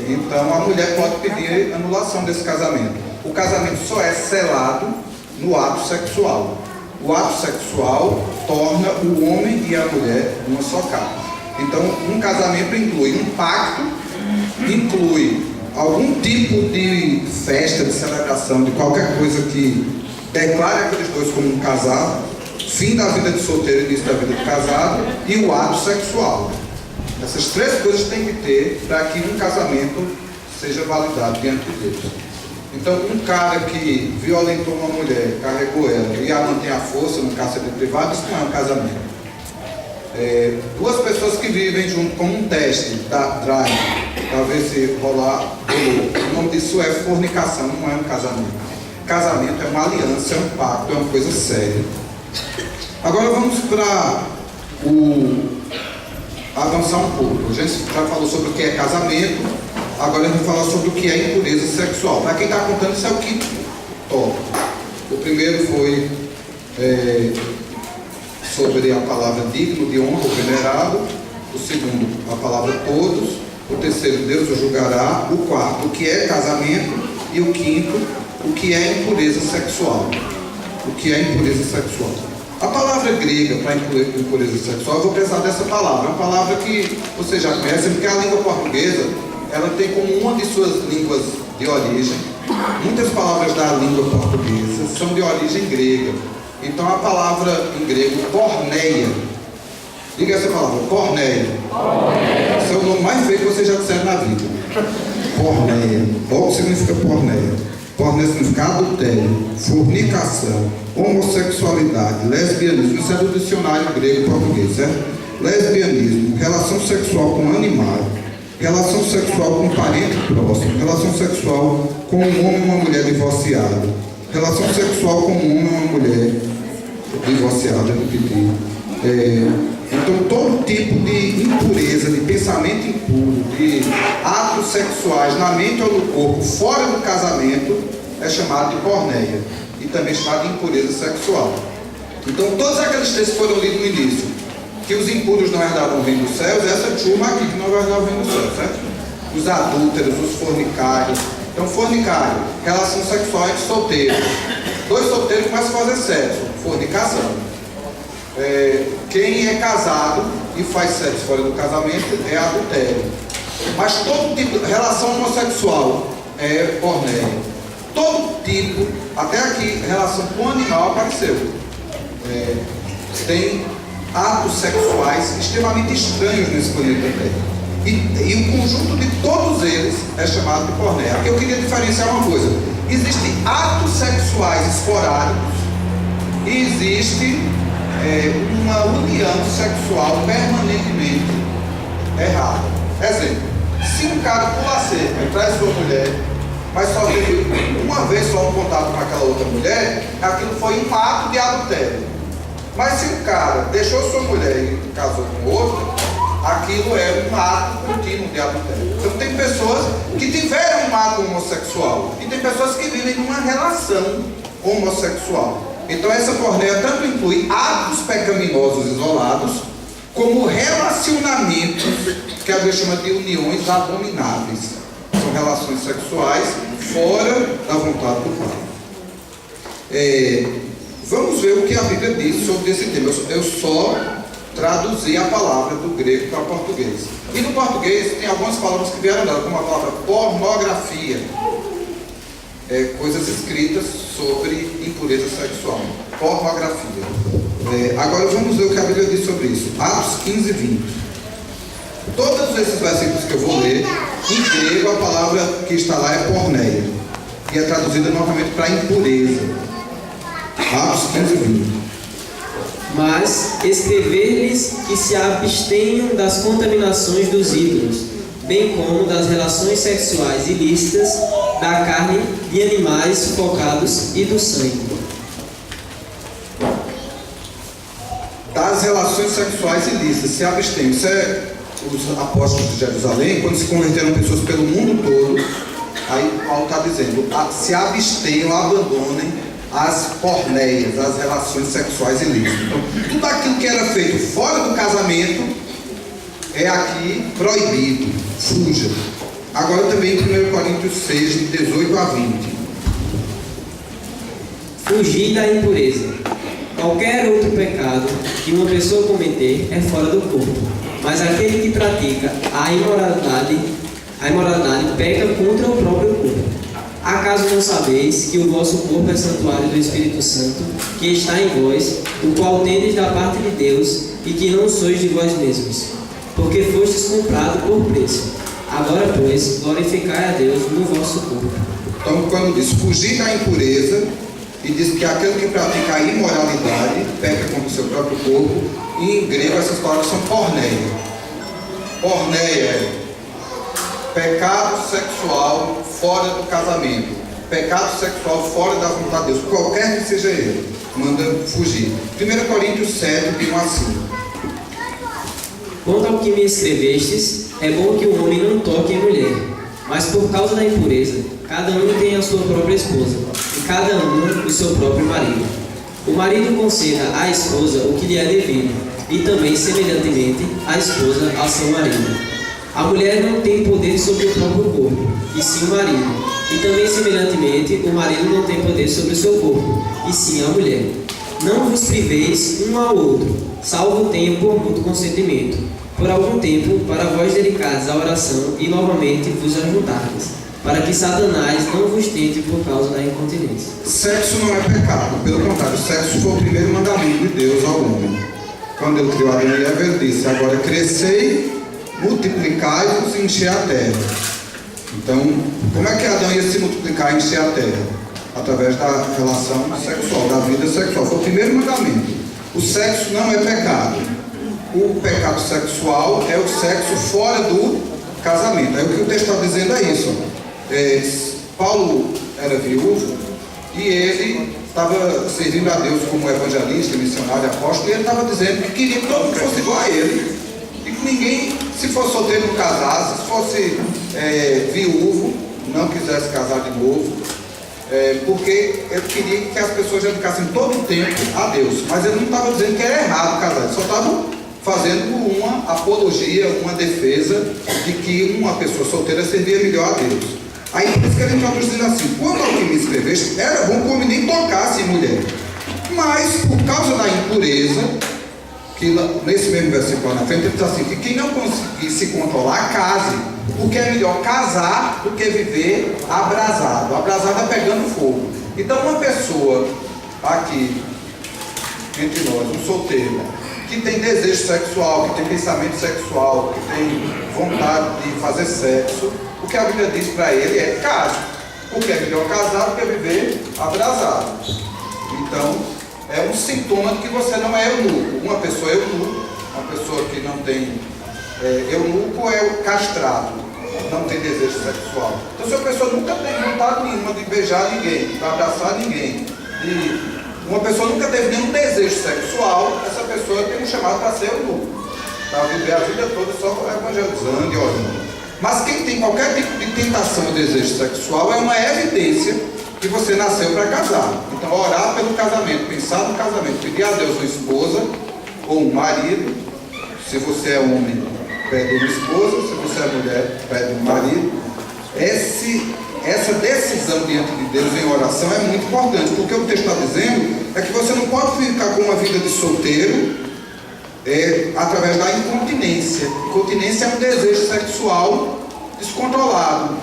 então a mulher pode pedir anulação desse casamento. O casamento só é selado no ato sexual. O ato sexual torna o homem e a mulher uma só carne. Então, um casamento inclui um pacto, inclui algum tipo de festa, de celebração, de qualquer coisa que declare aqueles dois como um casal, fim da vida de solteiro e início da vida de casado, e o ato sexual. Essas 3 coisas tem que ter para que um casamento seja validado diante de Deus. Então, um cara que violentou uma mulher, carregou ela e a mantém à força no cárcere privado, isso não é um casamento. 2 pessoas que vivem junto com um teste da drive, para ver se rolar, rolou. O nome disso é fornicação, não é um casamento. Casamento é uma aliança, é um pacto, é uma coisa séria. Agora vamos para avançar um pouco. A gente já falou sobre o que é casamento, agora a gente vai falar sobre o que é impureza sexual. Para quem está contando, isso é o quinto tópico. O primeiro foi sobre a palavra digno de honra ou venerado. O segundo, a palavra todos. O terceiro, Deus o julgará. O quarto, o que é casamento. E o quinto, o que é impureza sexual. O que é impureza sexual. A palavra grega para impureza sexual, eu vou precisar dessa palavra. É uma palavra que vocês já conhecem, porque a língua portuguesa, ela tem como uma de suas línguas de origem. Muitas palavras da língua portuguesa são de origem grega. Então a palavra em grego, porneia. Diga essa palavra, porneia. Esse é o nome mais feio que vocês já disseram na vida. Porneia. O que significa porneia? Porneia significa adultério, fornicação, homossexualidade, lesbianismo. Isso é do dicionário grego e português, certo? Lesbianismo, relação sexual com animal, relação sexual com um parente próximo, relação sexual com um homem e uma mulher divorciado, relação sexual com um homem e uma mulher divorciada, então todo tipo de impureza, de pensamento impuro, de atos sexuais na mente ou no corpo, fora do casamento, é chamado de porneia e também chamado de impureza sexual. Então todos aqueles textos foram lidos no início, que os impuros não herdavam o reino dos céus, essa turma aqui que não vai herdar o reino dos céus, certo? Os adúlteros, os fornicários. Então fornicário, relação sexual entre solteiros. 2 solteiros começam a fazer sexo, fornicação. Quem é casado e faz sexo fora do casamento é adultério. Mas todo tipo de relação homossexual é porneia. Todo tipo, até aqui, relação com o animal apareceu. Tem atos sexuais extremamente estranhos nesse planeta Terra. E o conjunto de todos eles é chamado de porneia. Aqui eu queria diferenciar uma coisa. Existem atos sexuais esporádicos e existe uma união sexual permanentemente errada. Exemplo, se um cara pula a cerca e traz sua mulher, mas só teve uma vez só um contato com aquela outra mulher, aquilo foi um ato de adultério. Mas se um cara deixou sua mulher e casou com outra, aquilo é um ato contínuo de adultério. Então tem pessoas que tiveram um ato homossexual e tem pessoas que vivem numa relação homossexual. Então essa porneia tanto inclui atos pecaminosos isolados, como relacionamentos que a Bíblia chama de uniões abomináveis. São relações sexuais fora da vontade do Pai. Vamos ver o que a Bíblia diz sobre esse tema. Eu só traduzi a palavra do grego para o português. E no português tem algumas palavras que vieram dela, como a palavra pornografia. Coisas escritas sobre impureza sexual. Pornografia. Agora vamos ver o que a Bíblia diz sobre isso. Atos 15 e 20. Todos esses versículos que eu vou ler, em grego a palavra que está lá é porneia. E é traduzida novamente para impureza. Atos 15 e 20. Mas escrever-lhes que se abstenham das contaminações dos ídolos, bem como das relações sexuais ilícitas, da carne de animais sufocados e do sangue. Das relações sexuais ilícitas, se abstenham. Isso é os apóstolos de Jerusalém, quando se converteram pessoas pelo mundo todo. Aí Paulo está dizendo, se abstenham, abandonem as porneias, as relações sexuais ilícitas. Então, tudo aquilo que era feito fora do casamento é aqui proibido. Fuja. Agora também em 1 Coríntios 6, de 18 a 20. Fugir da impureza. Qualquer outro pecado que uma pessoa cometer é fora do corpo, mas aquele que pratica a imoralidade peca contra o próprio corpo. Acaso não sabeis que o vosso corpo é santuário do Espírito Santo, que está em vós, o qual tendes da parte de Deus, e que não sois de vós mesmos? porque fostes comprado por preço. Agora, pois, glorificai a Deus no vosso corpo. Então, quando diz fugir da impureza, e diz que aquele que pratica a imoralidade peca contra o seu próprio corpo, e em grego essas palavras são porneia. Porneia é pecado sexual fora do casamento, pecado sexual fora da vontade de Deus, qualquer que seja ele, manda fugir. 1 Coríntios 7, 1 a 5. Quanto ao que me escrevestes, é bom que o homem não toque em mulher, mas por causa da impureza, cada um tem a sua própria esposa, e cada um o seu próprio marido. O marido conceda à esposa o que lhe é devido, e também, semelhantemente, a esposa ao seu marido. A mulher não tem poder sobre o próprio corpo, e sim o marido. E também, semelhantemente, o marido não tem poder sobre o seu corpo, e sim a mulher. Não vos priveis um ao outro, salvo o tempo ou mútuo consentimento, por algum tempo, para vós dedicados à oração e novamente vos ajuntardes, para que Satanás não vos tente por causa da incontinência. Sexo não é pecado, pelo contrário, sexo foi o primeiro mandamento de Deus ao homem. Quando ele criou Adão e Eva, ele disse: agora crescei, multiplicai-vos e encher a terra. Então, como é que Adão ia se multiplicar e encher a terra? Através da relação sexual, da vida sexual. Foi o primeiro mandamento. O sexo não é pecado. O pecado sexual é o sexo fora do casamento. Aí o que o texto está dizendo é isso. Paulo era viúvo e ele estava servindo a Deus como evangelista, missionário, apóstolo, e ele estava dizendo que queria que todo mundo fosse igual a ele. E que ninguém, se fosse solteiro, não casasse, se fosse viúvo, não quisesse casar de novo, porque ele queria que as pessoas dedicassem todo o tempo a Deus. Mas ele não estava dizendo que era errado casar, ele só estava fazendo uma apologia, uma defesa de que uma pessoa solteira servia melhor a Deus. Aí por isso que ele está dizendo assim: quando alguém me escreveste, era bom que o homem nem tocasse em mulher, mas por causa da impureza, que nesse mesmo versículo na frente ele diz assim, que quem não conseguir se controlar, case, porque é melhor casar do que viver abrasado. Abrasado é pegando fogo. Então uma pessoa aqui entre nós, um solteiro, que tem desejo sexual, que tem pensamento sexual, que tem vontade de fazer sexo, o que a Bíblia diz para ele é case, porque é melhor casar do que viver abrasado. Então é um sintoma de que você não é eunuco. Uma pessoa é eunuco, uma pessoa que não tem eunuco é o castrado, não tem desejo sexual. Então se a pessoa nunca tem vontade nenhuma de beijar ninguém, de abraçar ninguém, uma pessoa nunca teve nenhum desejo sexual, essa pessoa tem um chamado para ser eunuco, para viver a vida toda só evangelizando e orando. Mas quem tem qualquer tipo de tentação ou desejo sexual é uma evidência que você nasceu para casar. Então orar pelo casamento, pensar no casamento, pedir a Deus uma esposa ou um marido. Se você é homem, pede uma esposa. Se você é mulher, pede um marido. Essa decisão diante de Deus em oração é muito importante, porque o texto está dizendo é que você não pode ficar com uma vida de solteiro através da incontinência. Incontinência é um desejo sexual descontrolado.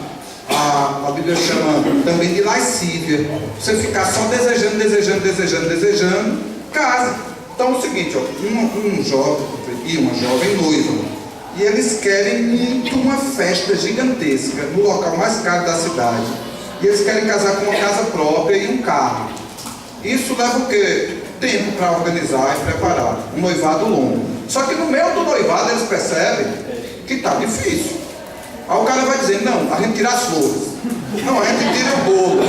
A Bíblia chama também de lascívia. Você ficar só desejando, case. Então é o seguinte, um jovem e uma jovem noiva, e eles querem muito uma festa gigantesca no local mais caro da cidade, e eles querem casar com uma casa própria e um carro. Isso leva o quê? Tempo para organizar e preparar, um noivado longo. Só que no meio do noivado eles percebem que está difícil. Aí o cara vai dizer: não, a gente tira as flores, não, a gente tira o bolo,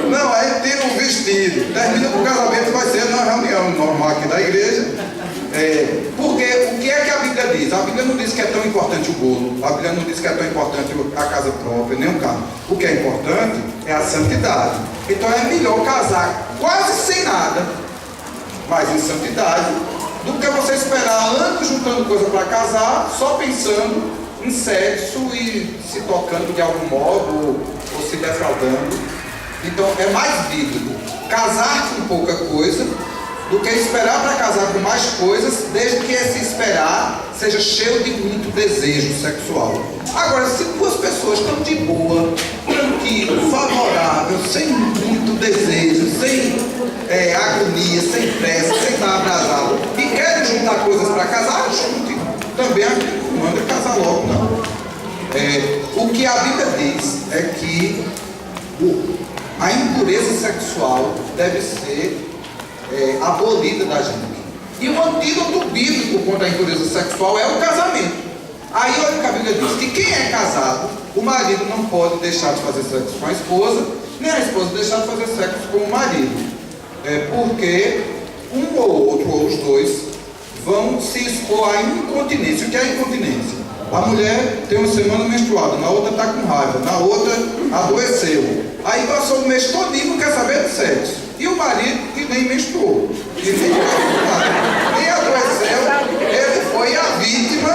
não, a gente tira o vestido. Termina com o casamento, vai ser na reunião normal aqui da igreja. Porque o que é que a Bíblia diz? A Bíblia não diz que é tão importante o bolo, a Bíblia não diz que é tão importante a casa própria, nem o carro. O que é importante é a santidade. Então é melhor casar quase sem nada, mas em santidade, do que você esperar anos juntando coisa para casar, só pensando em sexo e se tocando de algum modo ou se defraudando. Então é mais bíblico casar com pouca coisa do que esperar para casar com mais coisas, desde que esse esperar seja cheio de muito desejo sexual. Agora, se duas pessoas estão de boa, tranquilo, favorável, sem muito desejo, sem agonia, sem pressa, sem estar abrasado, e querem juntar coisas para casar, junte. Também manda casar logo, não. O que a Bíblia diz é que a impureza sexual deve ser abolida da gente. E o antídoto bíblico contra a impureza sexual é o casamento. Aí olha o que a Bíblia diz, que quem é casado, o marido não pode deixar de fazer sexo com a esposa, nem a esposa deixar de fazer sexo com o marido. Porque um ou outro, ou os dois, vão se expor à incontinência. O que é incontinência? A mulher tem uma semana menstruada, na outra está com raiva, na outra adoeceu. Aí passou o mês todinho, não quer saber de sexo. E o marido que nem menstruou, que nem adoeceu, ele foi a vítima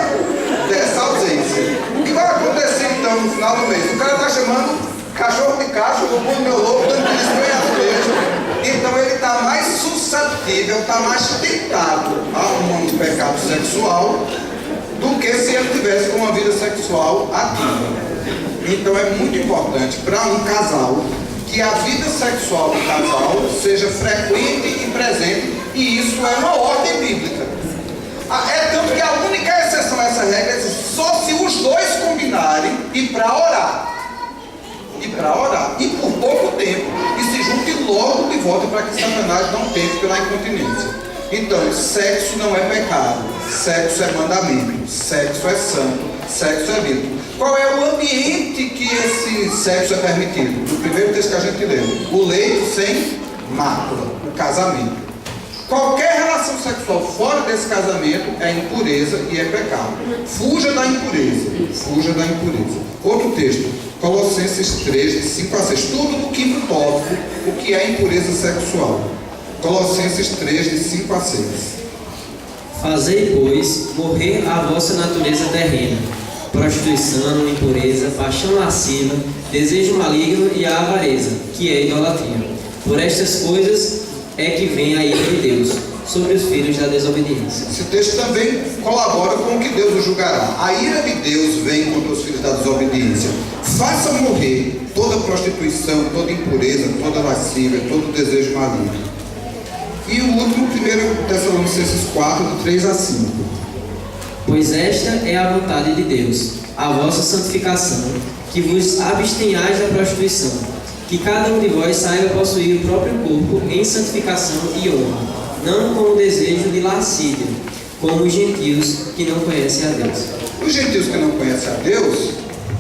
dessa ausência. O que vai acontecer então no final do mês? O cara está chamando cachorro de cacho, o meu lobo, dando que eles põem as vezes. Então ele está mais suscetível, está mais tentado a um pecado sexual do que se ele tivesse com uma vida sexual ativa. Então é muito importante para um casal que a vida sexual do casal seja frequente e presente, e isso é uma ordem bíblica. É tanto que a única exceção a essa regra é só se os dois combinarem e para orar. E por pouco tempo, e se juntem logo de volta para que Satanás não tente pela incontinência. Então, sexo não é pecado, sexo é mandamento, sexo é santo, sexo é bíblico. Qual é o ambiente que esse sexo é permitido? No primeiro texto que a gente leu, o leito sem mácula, o casamento. Qualquer relação sexual fora desse casamento é impureza e é pecado. Fuja da impureza, fuja da impureza. Outro texto, Colossenses 3, de 5 a 6, tudo no quinto tópico, o que é impureza sexual. Colossenses 3, de 5 a 6. Fazei, pois, morrer a vossa natureza terrena, prostituição, impureza, paixão lasciva, desejo maligno e a avareza, que é idolatria. Por estas coisas é que vem a ira de Deus sobre os filhos da desobediência. Esse texto também colabora com o que Deus o julgará. A ira de Deus vem contra os filhos da desobediência. Faça morrer toda prostituição, toda impureza, toda lascívia, todo desejo maligno. E o último, 1 Tessalonicenses 4, de 3 a 5. Pois esta é a vontade de Deus, a vossa santificação, que vos abstenhais da prostituição, que cada um de vós saiba possuir o próprio corpo em santificação e honra, não com o desejo de lascívia, como os gentios que não conhecem a Deus. Os gentios que não conhecem a Deus,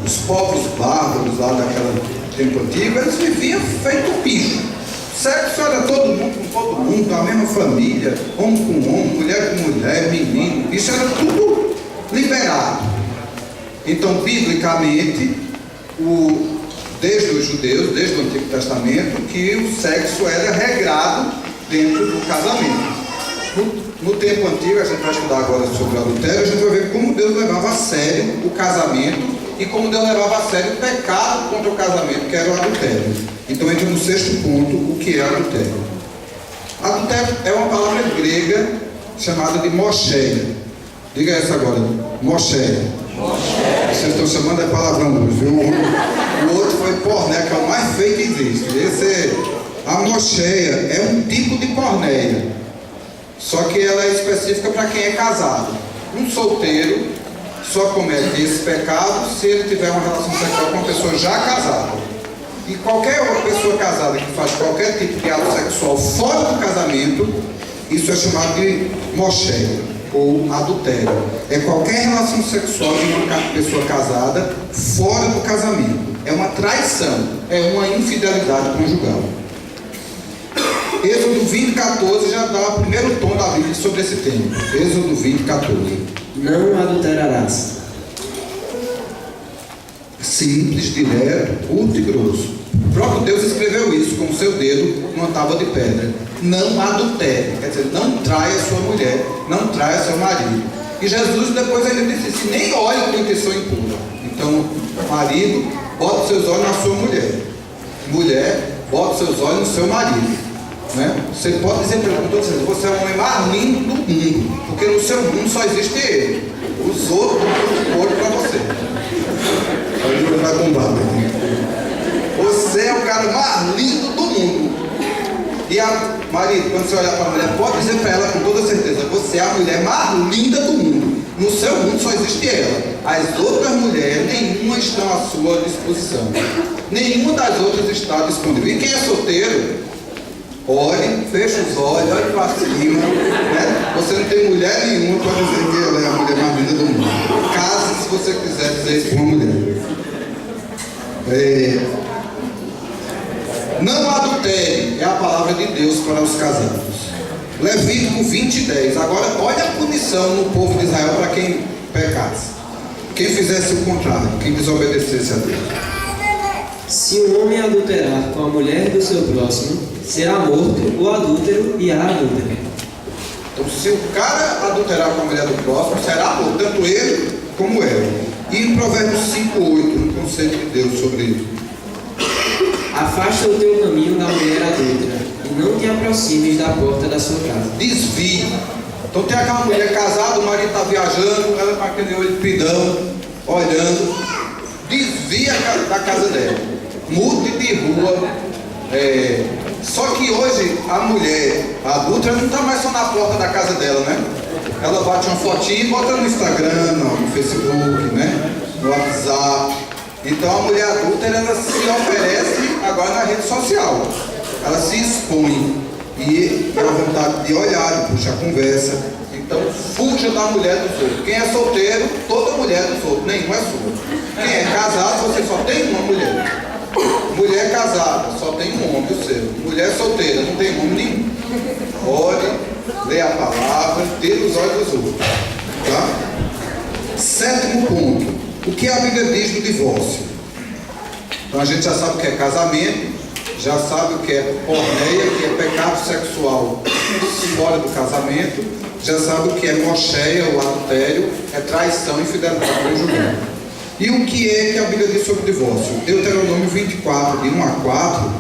os povos bárbaros lá daquela tempo antigo, eles viviam feito bicho. Sexo era todo mundo com todo mundo, a mesma família, homem com homem, mulher com mulher, menino, isso era tudo liberado. Então, biblicamente, desde os judeus, desde o Antigo Testamento, que o sexo era regrado dentro do casamento. No tempo antigo, a gente vai estudar agora sobre o adultério, a gente vai ver como Deus levava a sério o casamento e como Deus levava a sério o pecado contra o casamento, que era o adultério. Então entra no sexto ponto, o que é adultério. Adultério é uma palavra grega chamada de moscheia. Diga essa agora, moscheia. Vocês estão chamando de palavrão hoje, viu? O outro foi porné, que é o mais feio que existe. A moscheia é um tipo de pornéia, só que ela é específica para quem é casado. Um solteiro só comete esse pecado se ele tiver uma relação sexual com uma pessoa já casada. E qualquer pessoa casada que faz qualquer tipo de ato sexual fora do casamento, isso é chamado de moscheia ou adultério. É qualquer relação sexual de uma pessoa casada fora do casamento. É uma traição, é uma infidelidade conjugal. Êxodo 20, 14 já dá o primeiro tom da Bíblia sobre esse tema. Êxodo 20, 14. Não adulterarás. Simples, direto, curto e grosso. O próprio Deus escreveu isso com o seu dedo numa tábua de pedra. Não adultere, quer dizer, não traia sua mulher, não traia seu marido. E Jesus depois ainda disse assim, nem olhe com intenção impura. Então, marido, bota seus olhos na sua mulher. Mulher, bota seus olhos no seu marido. Né? Você pode dizer para ele, você é o homem mais lindo do mundo, porque no seu mundo só existe ele. Os outros não olho para você. Aí vai bombar, você é o cara mais lindo do mundo. E marido, quando você olhar para a mulher, pode dizer para ela com toda certeza, você é a mulher mais linda do mundo. No seu mundo só existe ela. As outras mulheres, nenhuma estão à sua disposição. Nenhuma das outras está disponível. E quem é solteiro, ore, fecha os olhos, olhe para cima, né? Você não tem mulher nenhuma para dizer que ela é a mulher mais linda do mundo. Case se você quiser dizer isso para uma mulher. Não adultere é a palavra de Deus para os casados. Levítico 20:10. Agora olha a punição no povo de Israel para quem pecasse, quem fizesse o contrário, quem desobedecesse a Deus. Se um homem adulterar com a mulher do seu próximo, será morto o adúltero e a adúltera. Então, se o cara adulterar com a mulher do próximo, será morto, tanto ele como ela. E em Provérbios 5:8, um conceito de Deus sobre isso. Afasta o teu caminho da mulher adúltera, e não te aproximes da porta da sua casa. Desvie. Então tem aquela mulher casada, o marido está viajando, ela com aquele olho pidão, olhando. Desvia da casa dela. Mude de rua. Só que hoje a mulher adulta não está mais só na porta da casa dela, né? Ela bate uma fotinha e bota no Instagram, no Facebook, né? No WhatsApp. Então a mulher adulta ela se oferece agora na rede social. Ela se expõe e tem a vontade de olhar, de puxar conversa. Então fuja da mulher dos outros. Quem é solteiro, toda mulher dos outros, nenhuma é sua. Quem é casado, você só tem uma mulher. Mulher casada, só tem um homem, o seu. Mulher solteira, não tem homem nenhum. Ore, lê a palavra, tira os olhos dos outros. Tá? 7º ponto. O que a Bíblia diz do divórcio? Então a gente já sabe o que é casamento, já sabe o que é porneia, que é pecado sexual fora do casamento, já sabe o que é mocheia, o adultério, é traição e infidelidade conjugal. E o que é que a Bíblia diz sobre o divórcio? Deuteronômio 24, de 1 a 4,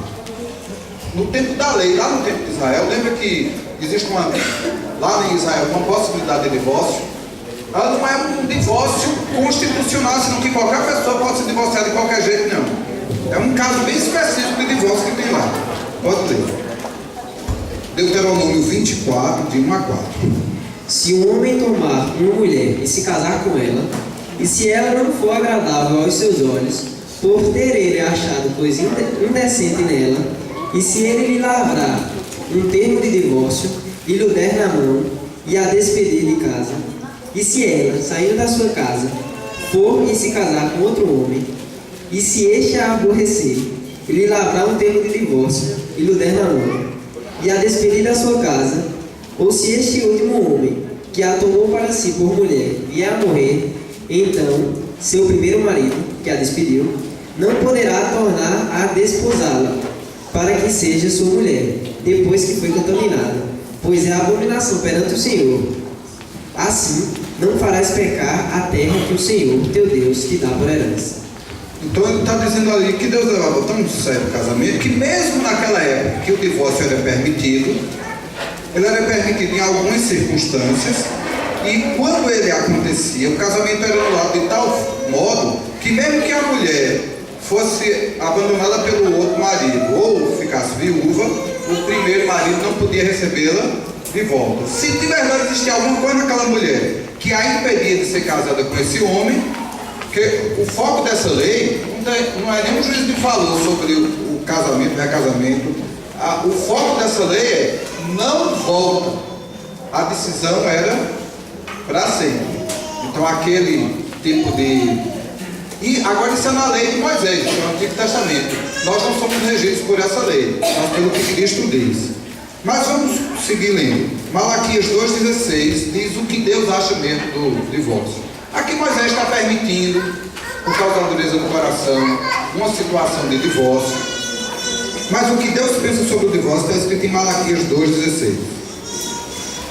no tempo da lei, lá no tempo de Israel, lembra que existe lá em Israel uma possibilidade de divórcio? Ela não é um divórcio constitucional, senão que qualquer pessoa pode se divorciar de qualquer jeito, não. É um caso bem específico de divórcio que tem lá. Pode ler. Deuteronômio 24, de 1 a 4. Se um homem tomar uma mulher e se casar com ela, e se ela não for agradável aos seus olhos, por ter ele achado coisa indecente nela, e se ele lhe lavrar um termo de divórcio, e lhe der na mão, e a despedir de casa, e se ela, saindo da sua casa, for e se casar com outro homem, e se este a aborrecer, e lhe lavrar um termo de divórcio, e lhe der na mão, e a despedir da sua casa, ou se este último homem, que a tomou para si por mulher, vier a morrer, então, seu primeiro marido, que a despediu, não poderá tornar a desposá-la, para que seja sua mulher, depois que foi contaminada, pois é abominação perante o Senhor. Assim, não farás pecar a terra que o Senhor, teu Deus, te dá por herança. Então ele está dizendo ali que Deus levava tão sério o casamento, que mesmo naquela época que o divórcio era permitido, ele era permitido em algumas circunstâncias, e quando ele acontecia, o casamento era anulado de tal modo que mesmo que a mulher fosse abandonada pelo outro marido ou ficasse viúva, o primeiro marido não podia recebê-la de volta. Se de verdade existia alguma coisa naquela mulher que a impedia de ser casada com esse homem, porque o foco dessa lei não é nem um juiz que falou sobre o casamento, o recasamento. O foco dessa lei é não volta. A decisão era para sempre. Então aquele tipo de... E agora isso é na lei de Moisés, no Antigo Testamento. Nós não somos regidos por essa lei, mas pelo que Cristo diz. Mas vamos seguir lendo. Malaquias 2,16 diz o que Deus acha mesmo do divórcio. Aqui Moisés está permitindo, por causa da dureza do coração, uma situação de divórcio. Mas o que Deus pensa sobre o divórcio está escrito em Malaquias 2,16.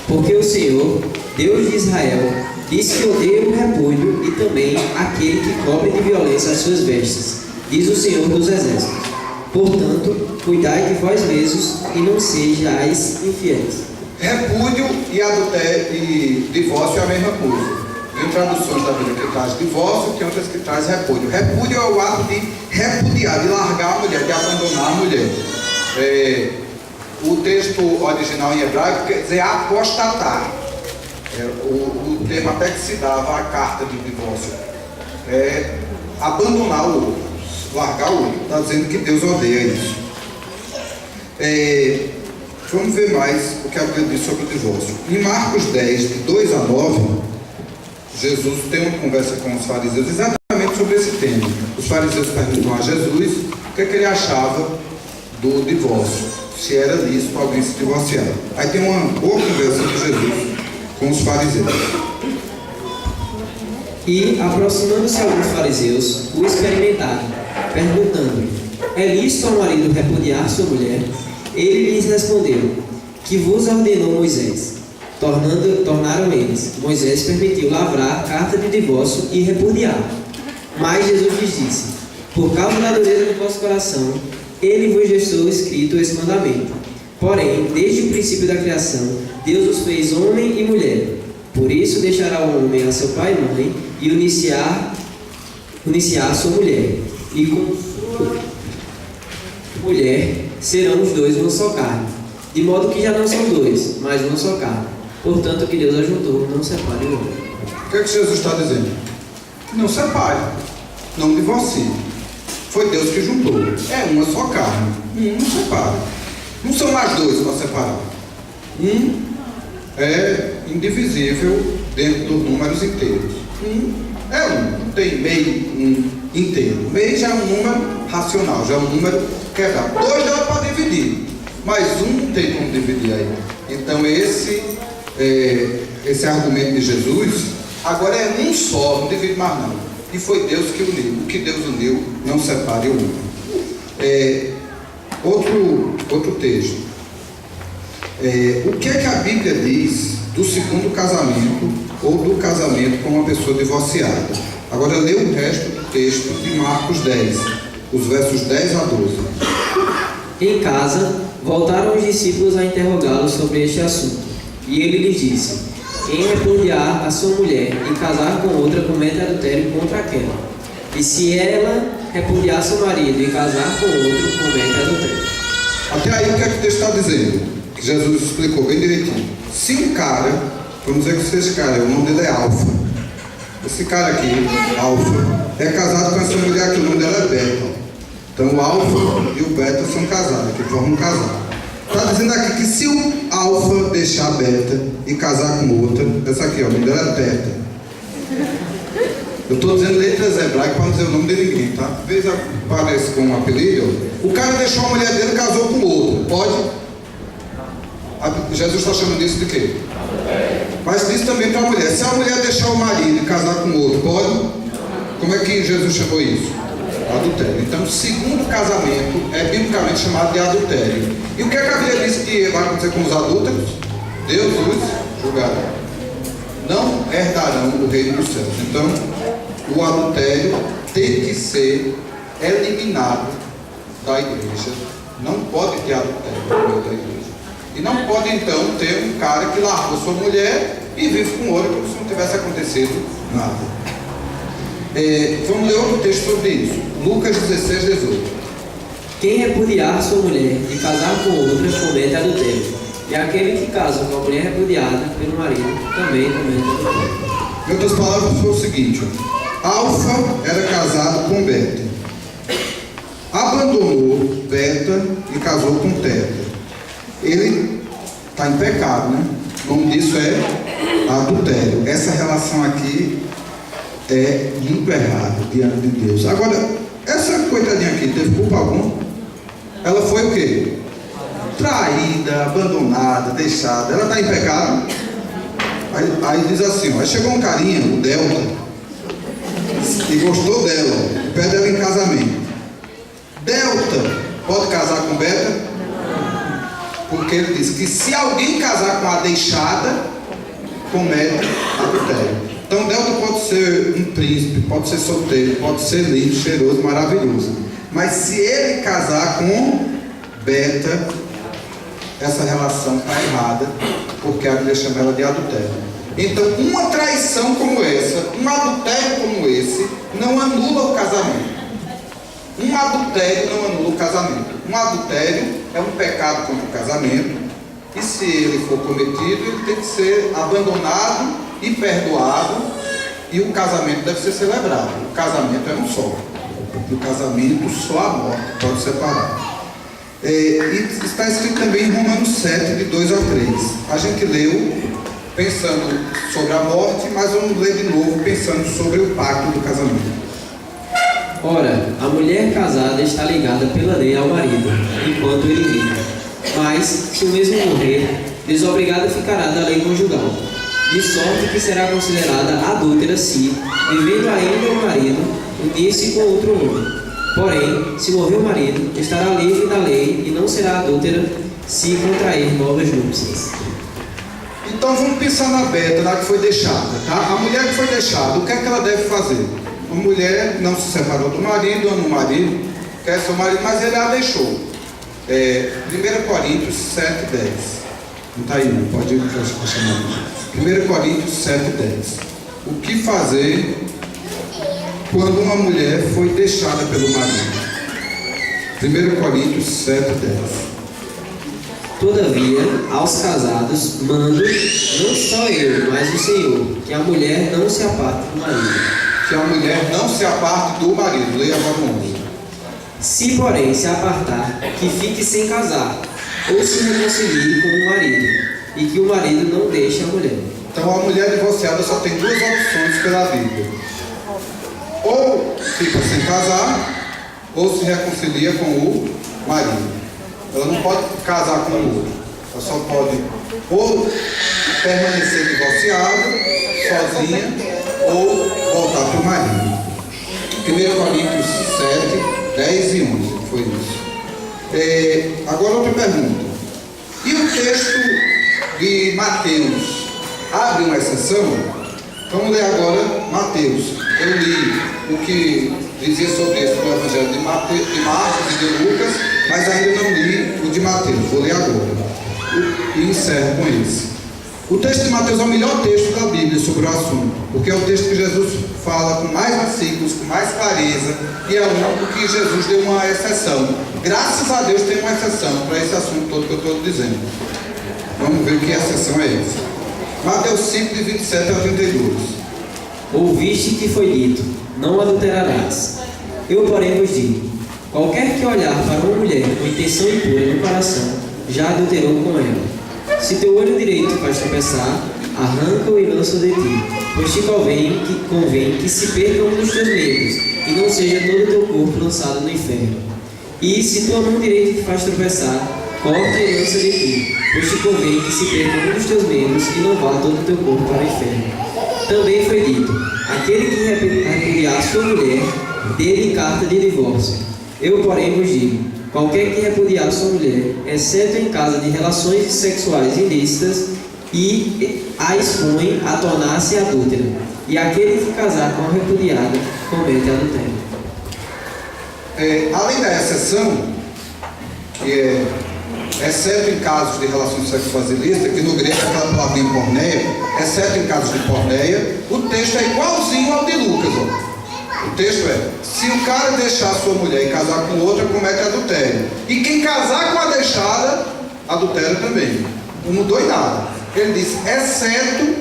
Porque o Senhor, Deus de Israel, diz que odeia o repúdio e também aquele que cobre de violência as suas vestes, diz o Senhor dos Exércitos. Portanto, cuidai de vós mesmos e não sejais infiéis. Repúdio e adultério e divórcio é a mesma coisa. Tem traduções da Bíblia que traz divórcio, tem outras que traz repúdio. Repúdio é o ato de repudiar, de largar a mulher, de abandonar a mulher. O texto original em hebraico quer dizer apostatar. O termo até que se dava à carta de divórcio é abandonar o outro, largar o outro. Está dizendo que Deus odeia isso. Vamos ver mais o que a Bíblia diz sobre o divórcio. Em Marcos 10, de 2 a 9, Jesus tem uma conversa com os fariseus exatamente sobre esse tema. Os fariseus perguntam a Jesus o que ele achava do divórcio, se era lícito alguém se divorciar. Aí tem uma boa conversa de Jesus com os fariseus. E, aproximando-se alguns fariseus, o experimentaram, perguntando-lhe: é lícito ao marido repudiar sua mulher? Ele lhes respondeu: que vos ordenou Moisés? Tornaram eles: Moisés permitiu lavrar a carta de divórcio e repudiar. Mas Jesus lhes disse: por causa da dureza do vosso coração, ele vos deixou escrito esse mandamento. Porém, desde o princípio da criação, Deus os fez homem e mulher. Por isso deixará o homem a seu pai e mãe e uniciar a sua mulher. E com sua mulher serão os dois uma só carne. De modo que já não são dois, mas uma só carne. Portanto, o que Deus ajuntou, não separe o homem. O que é que Jesus está dizendo? Não separe, não divorcie. Foi Deus que juntou. É uma só carne. Não separe. Não são mais dois para separar. É indivisível dentro dos números inteiros. É não tem meio inteiro. Meio já é um número racional, já é um número quebrado. Dois dá para dividir, mas não tem como dividir aí. Então esse argumento de Jesus agora é um só, não divide mais não. E foi Deus que uniu. O que Deus uniu, não separe o outro. Outro texto. O que é que a Bíblia diz do segundo casamento ou do casamento com uma pessoa divorciada? Agora lê o resto do texto de Marcos 10, os versos 10 a 12. Em casa, voltaram os discípulos a interrogá-lo sobre este assunto. E ele lhes disse: quem repudiar a sua mulher e casar com outra comete adultério contra aquela. E se ela repudiar seu marido e casar com outro, comete adultério. Até aí o que é que o texto está dizendo? Que Jesus explicou bem direitinho. Se um cara, vamos dizer que esse cara, o nome dele é Alfa. Esse cara aqui, Alfa, é casado com essa mulher aqui, o nome dela é Beta. Então o Alfa e o Beta são casados, que formam um casal. Está dizendo aqui que se o Alfa deixar a Beta e casar com outra, essa aqui, ó, o nome dela é Beta. Eu estou dizendo letras hebraicas para não dizer o nome de ninguém, tá? Às vezes aparece com um apelido. O cara deixou a mulher dele e casou com outro. Pode? Jesus está chamando isso de quê? Mas diz também para a mulher. Se a mulher deixar o marido e casar com outro, pode? Como é que Jesus chamou isso? Adultério. Então, o segundo casamento é biblicamente chamado de adultério. E o que a Bíblia diz que vai acontecer com os adúlteros? Deus os julgará. Não herdarão o reino dos céus. Então, o adultério tem que ser eliminado da igreja. Não pode ter adultério no meio da igreja. E não pode então ter um cara que largou sua mulher e vive com outra como se não tivesse acontecido nada. Vamos ler outro texto sobre isso. Lucas 16, 18. Quem repudiar sua mulher e casar com outra comete adultério. E aquele que casa com a mulher repudiada pelo marido também comete adultério. Em outras palavras, foi o seguinte: Alfa era casado com Beta, abandonou Beta e casou com Teta. Ele está em pecado, né? O nome disso é adultério. Essa relação aqui é muito errada diante de Deus. Agora, essa coitadinha aqui teve culpa alguma? Ela foi o quê? Traída, abandonada, deixada. Ela está em pecado? Aí diz assim, ó, aí chegou um carinha, o Delta, e gostou dela, pede ela em casamento. Delta pode casar com Beta? Porque ele diz que se alguém casar com a deixada, comete adultério. Então Delta pode ser um príncipe, pode ser solteiro, pode ser lindo, cheiroso, maravilhoso. Mas se ele casar com Beta, essa relação está errada, porque a Bíblia chama ela de adultério. Então uma traição como essa, um adultério como esse, não anula o casamento. Um adultério não anula o casamento. Um adultério é um pecado contra o casamento E se ele for cometido, ele tem que ser abandonado e perdoado, e o casamento deve ser celebrado. O casamento é um só. No casamento, só a morte pode separar. E está escrito também em Romanos 7, de 2 a 3. A gente leu pensando sobre a morte, mas vamos ler de novo pensando sobre o pacto do casamento. Ora, a mulher casada está ligada pela lei ao marido, enquanto ele vive. Mas, se o mesmo morrer, desobrigada ficará da lei conjugal, de sorte que será considerada adúltera se, vivendo ainda o marido, unir-se com outro homem. Porém, se morrer o marido, estará livre da lei e não será adúltera se contrair novas núpcias. Então vamos pensar na Beta, na que foi deixada, tá? A mulher que foi deixada, o que é que ela deve fazer? Uma mulher não se separou do marido, ama o marido, quer seu marido, mas ele a deixou. 1 Coríntios 7, 10. Não está aí, não, pode ir para chamar. 1 Coríntios 7, 10. O que fazer quando uma mulher foi deixada pelo marido? 1 Coríntios 7, 10. Todavia, aos casados, mando, não só eu, mas o Senhor, que a mulher não se aparte do marido. Que a mulher não se aparte do marido. Leia agora o 11. Se, porém, se apartar, que fique sem casar, ou se reconcilie com o marido, e que o marido não deixe a mulher. Então a mulher divorciada só tem duas opções pela Bíblia. Ou fica sem casar, ou se reconcilia com o marido. Ela não pode casar com o outro. Ela só pode ou permanecer divorciada, sozinha, ou voltar para o marido. 1 Coríntios 7, 10 e 11. Foi isso. Agora outra pergunta. E o texto de Mateus abre uma exceção? Vamos ler agora Mateus. Eu li o que dizia sobre isso no Evangelho de Marcos e de Lucas, mas ainda não li o de Mateus. Vou ler agora e encerro com esse. O texto de Mateus é o melhor texto da Bíblia sobre o assunto, porque é o texto que Jesus fala com mais versículos, com mais clareza, e é o único que Jesus deu uma exceção. Graças a Deus tem uma exceção para esse assunto todo que eu estou dizendo. Vamos ver que exceção é essa. Mateus 5, de 27 a 32. Ouviste que foi dito, não adulterarás. Eu, porém, vos digo, qualquer que olhar para uma mulher com intenção impura no coração, já adulterou com ela. Se teu olho direito faz tropeçar, arranca-o e lança-o de ti, pois te convém que se perca um dos teus membros, e não seja todo o teu corpo lançado no inferno. E se tua mão direita te faz tropeçar, corta e lança de ti, pois te convém que se perca um dos teus membros, e não vá todo o teu corpo para o inferno. Também foi dito, aquele que repudiar sua mulher, dê-lhe carta de divórcio. Eu, porém, vos digo, qualquer que repudiar sua mulher, exceto em caso de relações sexuais ilícitas, e a expõe a tornar-se adúltera, e aquele que casar com a repudiada, comete adultério. Além da exceção, que é exceto em casos de relações sexuais ilícitas, que no grego é aquela palavrinha porneia, exceto em casos de porneia, o texto é igualzinho ao de Lucas. Ó. O texto é: se o cara deixar sua mulher e casar com outra, comete adultério. E quem casar com a deixada, adultério também. Não mudou em nada. Ele diz, exceto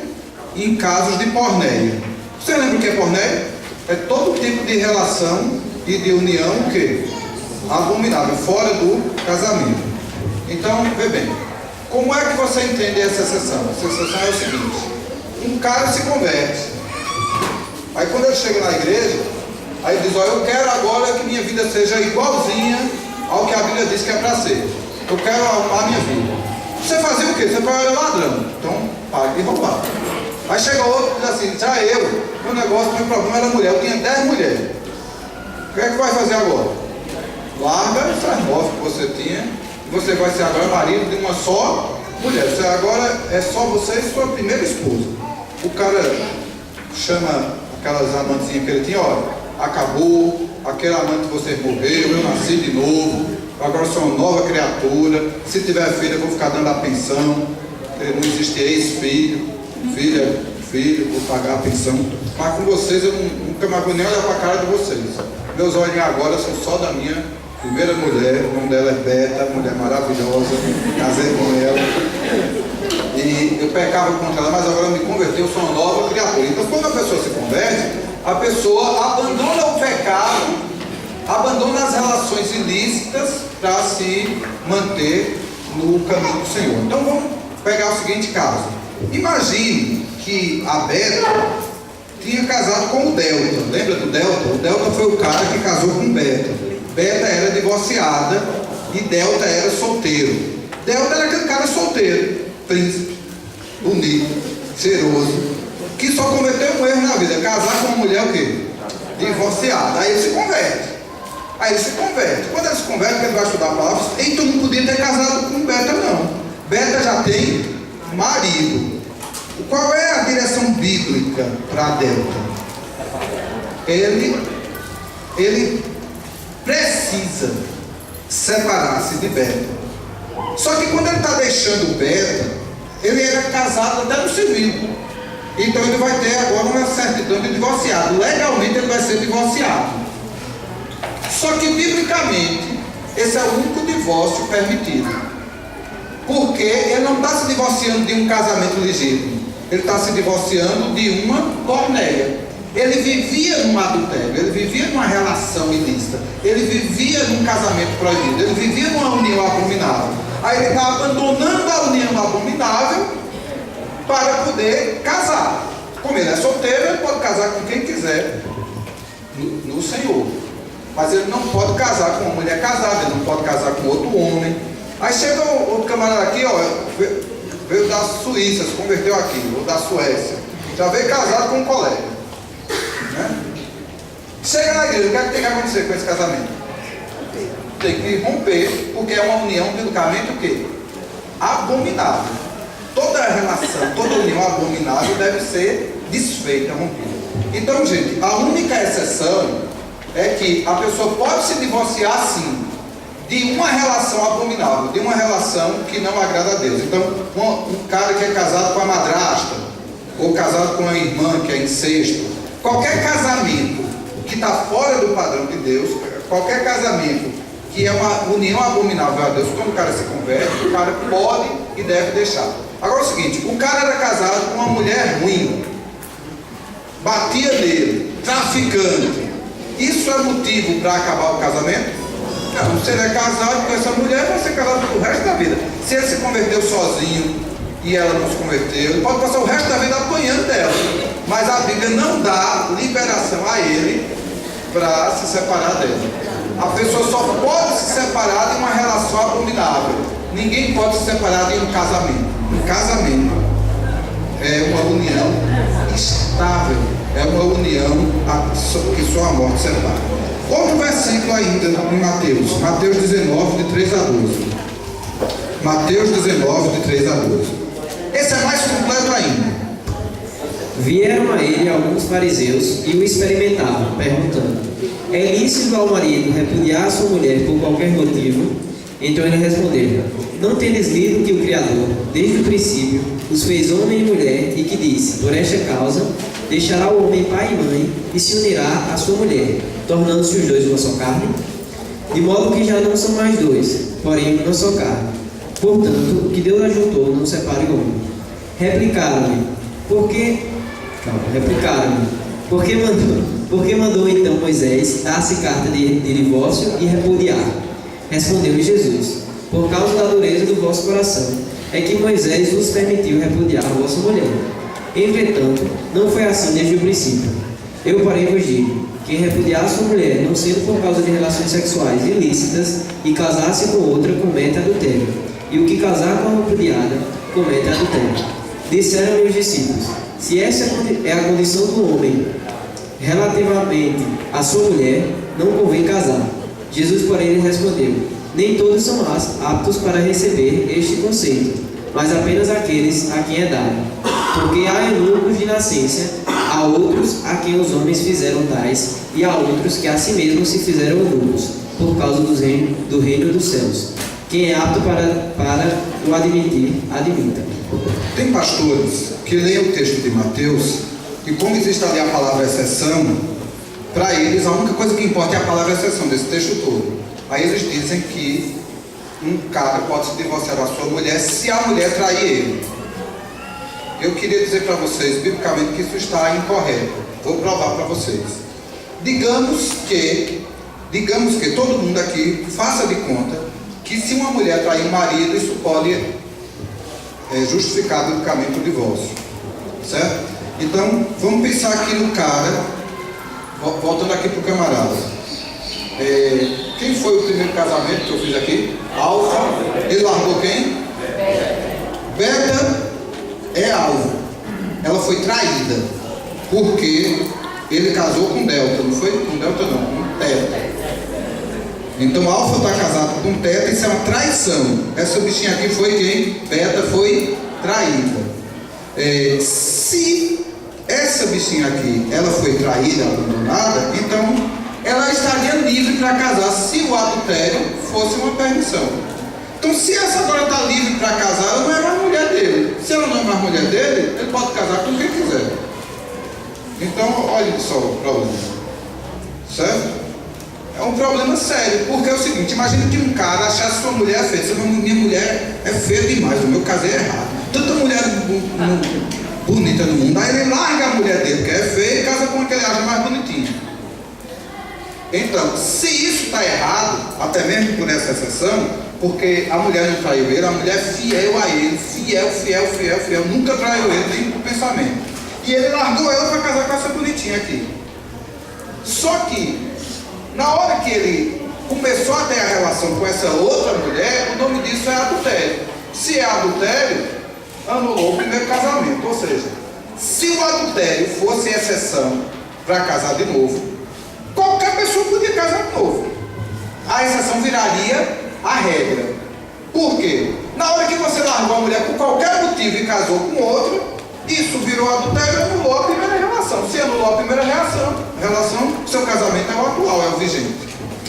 em casos de porneia. Você lembra o que é porneia? É todo tipo de relação e de união o quê? Abominável, fora do casamento. Então, vê bem, como é que você entende essa exceção? Essa exceção é o seguinte: um cara se converte, aí quando ele chega na igreja, aí ele diz, ó, eu quero agora que minha vida seja igualzinha ao que a Bíblia diz que é para ser. Eu quero arrumar a minha vida. Você fazia o quê? Você era ladrão, então pague de roubar. Aí chega outro e diz assim, já meu negócio, meu problema era mulher, eu tinha 10 mulheres. O que é que vai fazer agora? Larga essas 9 que você tinha. Você vai ser agora marido de uma só mulher. Você agora é só você e sua primeira esposa. O cara chama aquelas amantezinhas que ele tinha, olha, acabou, aquele amante que você morreu, eu nasci de novo, agora sou uma nova criatura. Se tiver filho, eu vou ficar dando a pensão. Não existe ex-filho, filho, vou pagar a pensão. Mas com vocês eu nunca mais vou nem olhar para a cara de vocês. Meus olhinhos agora são só da minha Primeira mulher, o nome dela é Beta, mulher maravilhosa, casei com ela. E eu pecava contra ela, mas agora eu me converti, eu sou uma nova criatura. Então, quando a pessoa se converte, a pessoa abandona o pecado, abandona as relações ilícitas para se manter no caminho do Senhor. Então, vamos pegar o seguinte caso. Imagine que a Beta tinha casado com o Delta. Lembra do Delta? O Delta foi o cara que casou com Beta. Beta era divorciada e Delta era solteiro. Delta era aquele cara solteiro, príncipe, bonito, cheiroso, que só cometeu um erro na vida: casar com uma mulher o quê? Divorciada. Aí ele se converte. Quando ele se converte, ele vai estudar a palavra. Então não podia ter casado com Beta, não. Beta já tem marido. Qual é a direção bíblica para Delta? Ele precisa separar-se de Beta. Só que quando ele está deixando Beta, ele era casado até no civil. Então ele vai ter agora uma certidão de divorciado. Legalmente ele vai ser divorciado. Só que biblicamente esse é o único divórcio permitido. Porque ele não está se divorciando de um casamento legítimo. Ele está se divorciando de uma porneia. Ele vivia num adultério, ele vivia numa relação ilícita, ele vivia num casamento proibido, ele vivia numa união abominável. Aí ele está abandonando a união abominável para poder casar. Como ele é solteiro, ele pode casar com quem quiser no Senhor. Mas ele não pode casar com uma mulher casada, ele não pode casar com outro homem. Aí chega outro camarada aqui, ó, veio da Suíça, se converteu aqui, ou da Suécia, já veio casado com um colega. Chega na igreja, o que é que tem que acontecer com esse casamento? Tem que romper, porque é uma união biblicamente o quê? Abominável. Toda relação, toda união abominável deve ser desfeita, rompida. Então, gente, a única exceção é que a pessoa pode se divorciar sim de uma relação abominável, de uma relação que não agrada a Deus. Então, um cara que é casado com a madrasta, ou casado com a irmã, que é incesto, qualquer casamento que está fora do padrão de Deus, qualquer casamento que é uma união abominável a Deus, quando o cara se converte, o cara pode e deve deixar. Agora é o seguinte: o cara era casado com uma mulher ruim, batia nele, traficante. Isso é motivo para acabar o casamento? Não. Se ele é casado com essa mulher, vai ser casado pro resto da vida. Se ele se converteu sozinho e ela não se converteu, ele pode passar o resto da vida apanhando dela. Mas a Bíblia não dá liberação a ele para se separar dela. A pessoa só pode se separar de uma relação abominável. Ninguém pode se separar de um casamento. Um casamento é uma união estável, é uma união que só a morte separa. Outro versículo ainda em Mateus, Mateus 19, de 3 a 12. Mateus 19, de 3 a 12. Esse é mais completo ainda. Vieram a ele alguns fariseus e o experimentavam, perguntando: é lícito ao marido repudiar a sua mulher por qualquer motivo? Então ele respondeu: não tendes lido que o Criador, desde o princípio, os fez homem e mulher, e que disse: por esta causa, deixará o homem pai e mãe, e se unirá à sua mulher, tornando-se os dois uma só carne? De modo que já não são mais dois, porém uma só carne. Portanto, o que Deus ajuntou, não separe o homem. Replicaram-lhe: por que mandou então Moisés dar-se carta de divórcio e repudiar? Respondeu-lhe Jesus: por causa da dureza do vosso coração, é que Moisés vos permitiu repudiar a vossa mulher. Entretanto, não foi assim desde o princípio. Eu, porém, vos digo: quem repudiar sua mulher, não sendo por causa de relações sexuais ilícitas, e casar-se com outra, comete adultério. E o que casar com a repudiada, comete adultério. Disseram-lhe os discípulos: se essa é a condição do homem relativamente à sua mulher, não convém casar. Jesus, porém, lhe respondeu: nem todos são aptos para receber este conceito, mas apenas aqueles a quem é dado. Porque há eunucos de nascença, há outros a quem os homens fizeram tais, e há outros que a si mesmos se fizeram eunucos, por causa do reino dos céus. Quem é apto para o admitir, admita. Tem pastores que leem o texto de Mateus, e como existe ali a palavra exceção, para eles a única coisa que importa é a palavra exceção desse texto todo. Aí eles dizem que um cara pode se divorciar da sua mulher se a mulher trair ele. Eu queria dizer para vocês, biblicamente, que isso está incorreto. Vou provar para vocês. Digamos que todo mundo aqui faça de conta que se uma mulher trair o marido, isso pode justificar biblicamente o divórcio. Certo? Então, vamos pensar aqui no cara, voltando aqui para o camarada. Quem foi o primeiro casamento que eu fiz aqui? Alfa. Ele largou quem? Beta é Alfa. Ela foi traída, porque ele casou com Delta, não foi? Com Delta não, com Teta. Então Alfa está casado com Teta, isso é uma traição. Essa bichinha aqui foi quem? Beta foi traída. Se essa bichinha aqui, ela foi traída, abandonada, então ela estaria livre para casar se o adultério fosse uma permissão. Então, se essa agora está livre para casar, ela não é mais mulher dele. Se ela não é mais mulher dele, ele pode casar com quem quiser. Então, olha só o problema. Certo? É um problema sério, porque é o seguinte: imagina que um cara achasse sua mulher feia. Se minha mulher é feia demais, o meu casei errado. Tanta mulher bonita no mundo, aí ele larga a mulher dele, que é feia, e casa com a que ele acha mais bonitinha. Então, se isso está errado, até mesmo por essa exceção, porque a mulher não traiu ele, a mulher é fiel a ele, fiel, nunca traiu ele, nem por pensamento. E ele largou ela para casar com essa bonitinha aqui. Só que, na hora que ele começou a ter a relação com essa outra mulher, o nome disso é adultério. Se é adultério, anulou o primeiro casamento. Ou seja, se o adultério fosse exceção para casar de novo, qualquer pessoa podia casar de novo. A exceção viraria a regra. Por quê? Na hora que você largou a mulher por qualquer motivo e casou com outra, isso virou adultério e anulou a primeira relação. Se anulou a primeira relação, seu casamento é o atual, é o vigente.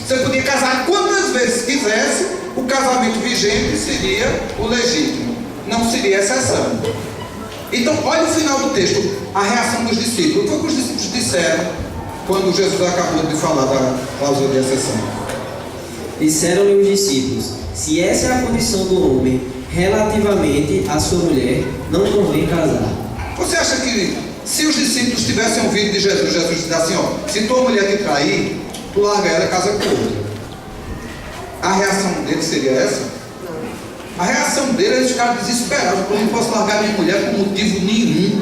Você podia casar quantas vezes quisesse, o casamento vigente seria o legítimo, não seria exceção. Então, olha o final do texto, a reação dos discípulos. O que os discípulos disseram quando Jesus acabou de falar da cláusula de exceção? Disseram-lhe os discípulos: se essa é a condição do homem relativamente à sua mulher, não convém casar. Você acha que se os discípulos tivessem ouvido de Jesus, Jesus disse assim: ó, se tua mulher te trair, tu larga ela e casa com outra. A reação dele seria essa? A reação dele é eles ficaram desesperados. Eu não posso largar minha mulher por motivo nenhum.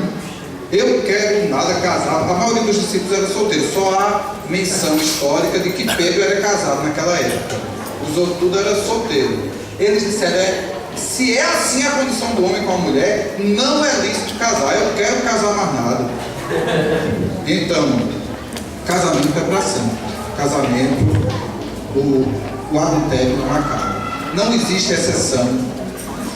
Eu quero nada casado. A maioria dos discípulos era solteiro. Só há menção histórica de que Pedro era casado naquela época. Os outros tudo era solteiro. Eles disseram: se é assim a condição do homem com a mulher, não é lícito casar. Eu quero casar mais nada. Então, casamento é para sempre. Casamento, o adultério não acaba. Não existe exceção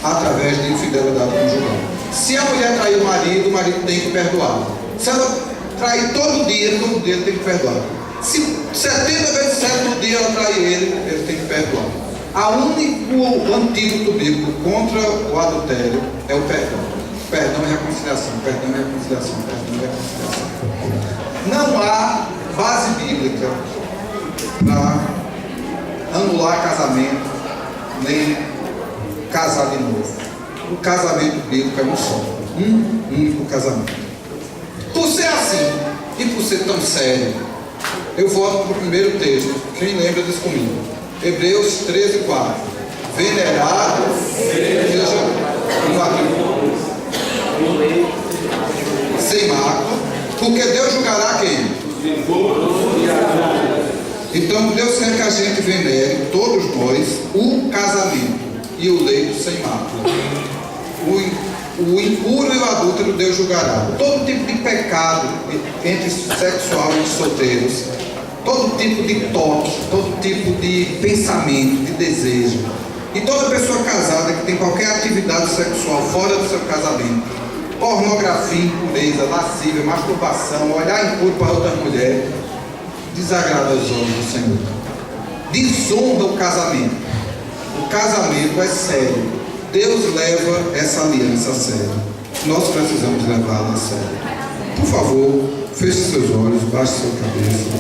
através de infidelidade conjugal. Se a mulher trair o marido tem que perdoar. Se ela trair todo dia ele tem que perdoar. Se 70 vezes 7 no dia ela trair ele tem que perdoar. O único antídoto bíblico contra o adultério é o perdão. Perdão e reconciliação, perdão e reconciliação, perdão e reconciliação. Não há base bíblica para anular casamento, nem casar de novo. O casamento bíblico é um só, um único casamento. Por ser assim e por ser tão sério, eu volto para o primeiro texto. Quem lembra disso comigo? Hebreus 13:4. Venerado seja o matrimônio sem mácula, porque Deus julgará quem? Então Deus quer que a gente venere, todos nós, o casamento e o leito sem mácula. O impuro e o adúltero Deus julgará. Todo tipo de pecado entre sexual e solteiros, todo tipo de toque, todo tipo de pensamento, de desejo. E toda pessoa casada que tem qualquer atividade sexual fora do seu casamento, pornografia, impureza, lascívia, masturbação, olhar impuro para outra mulher, desagrada aos olhos do Senhor. Desonra o casamento. O casamento é sério. Deus leva essa aliança a sério. Nós precisamos levá-la a sério. Por favor, feche seus olhos, baixe sua cabeça.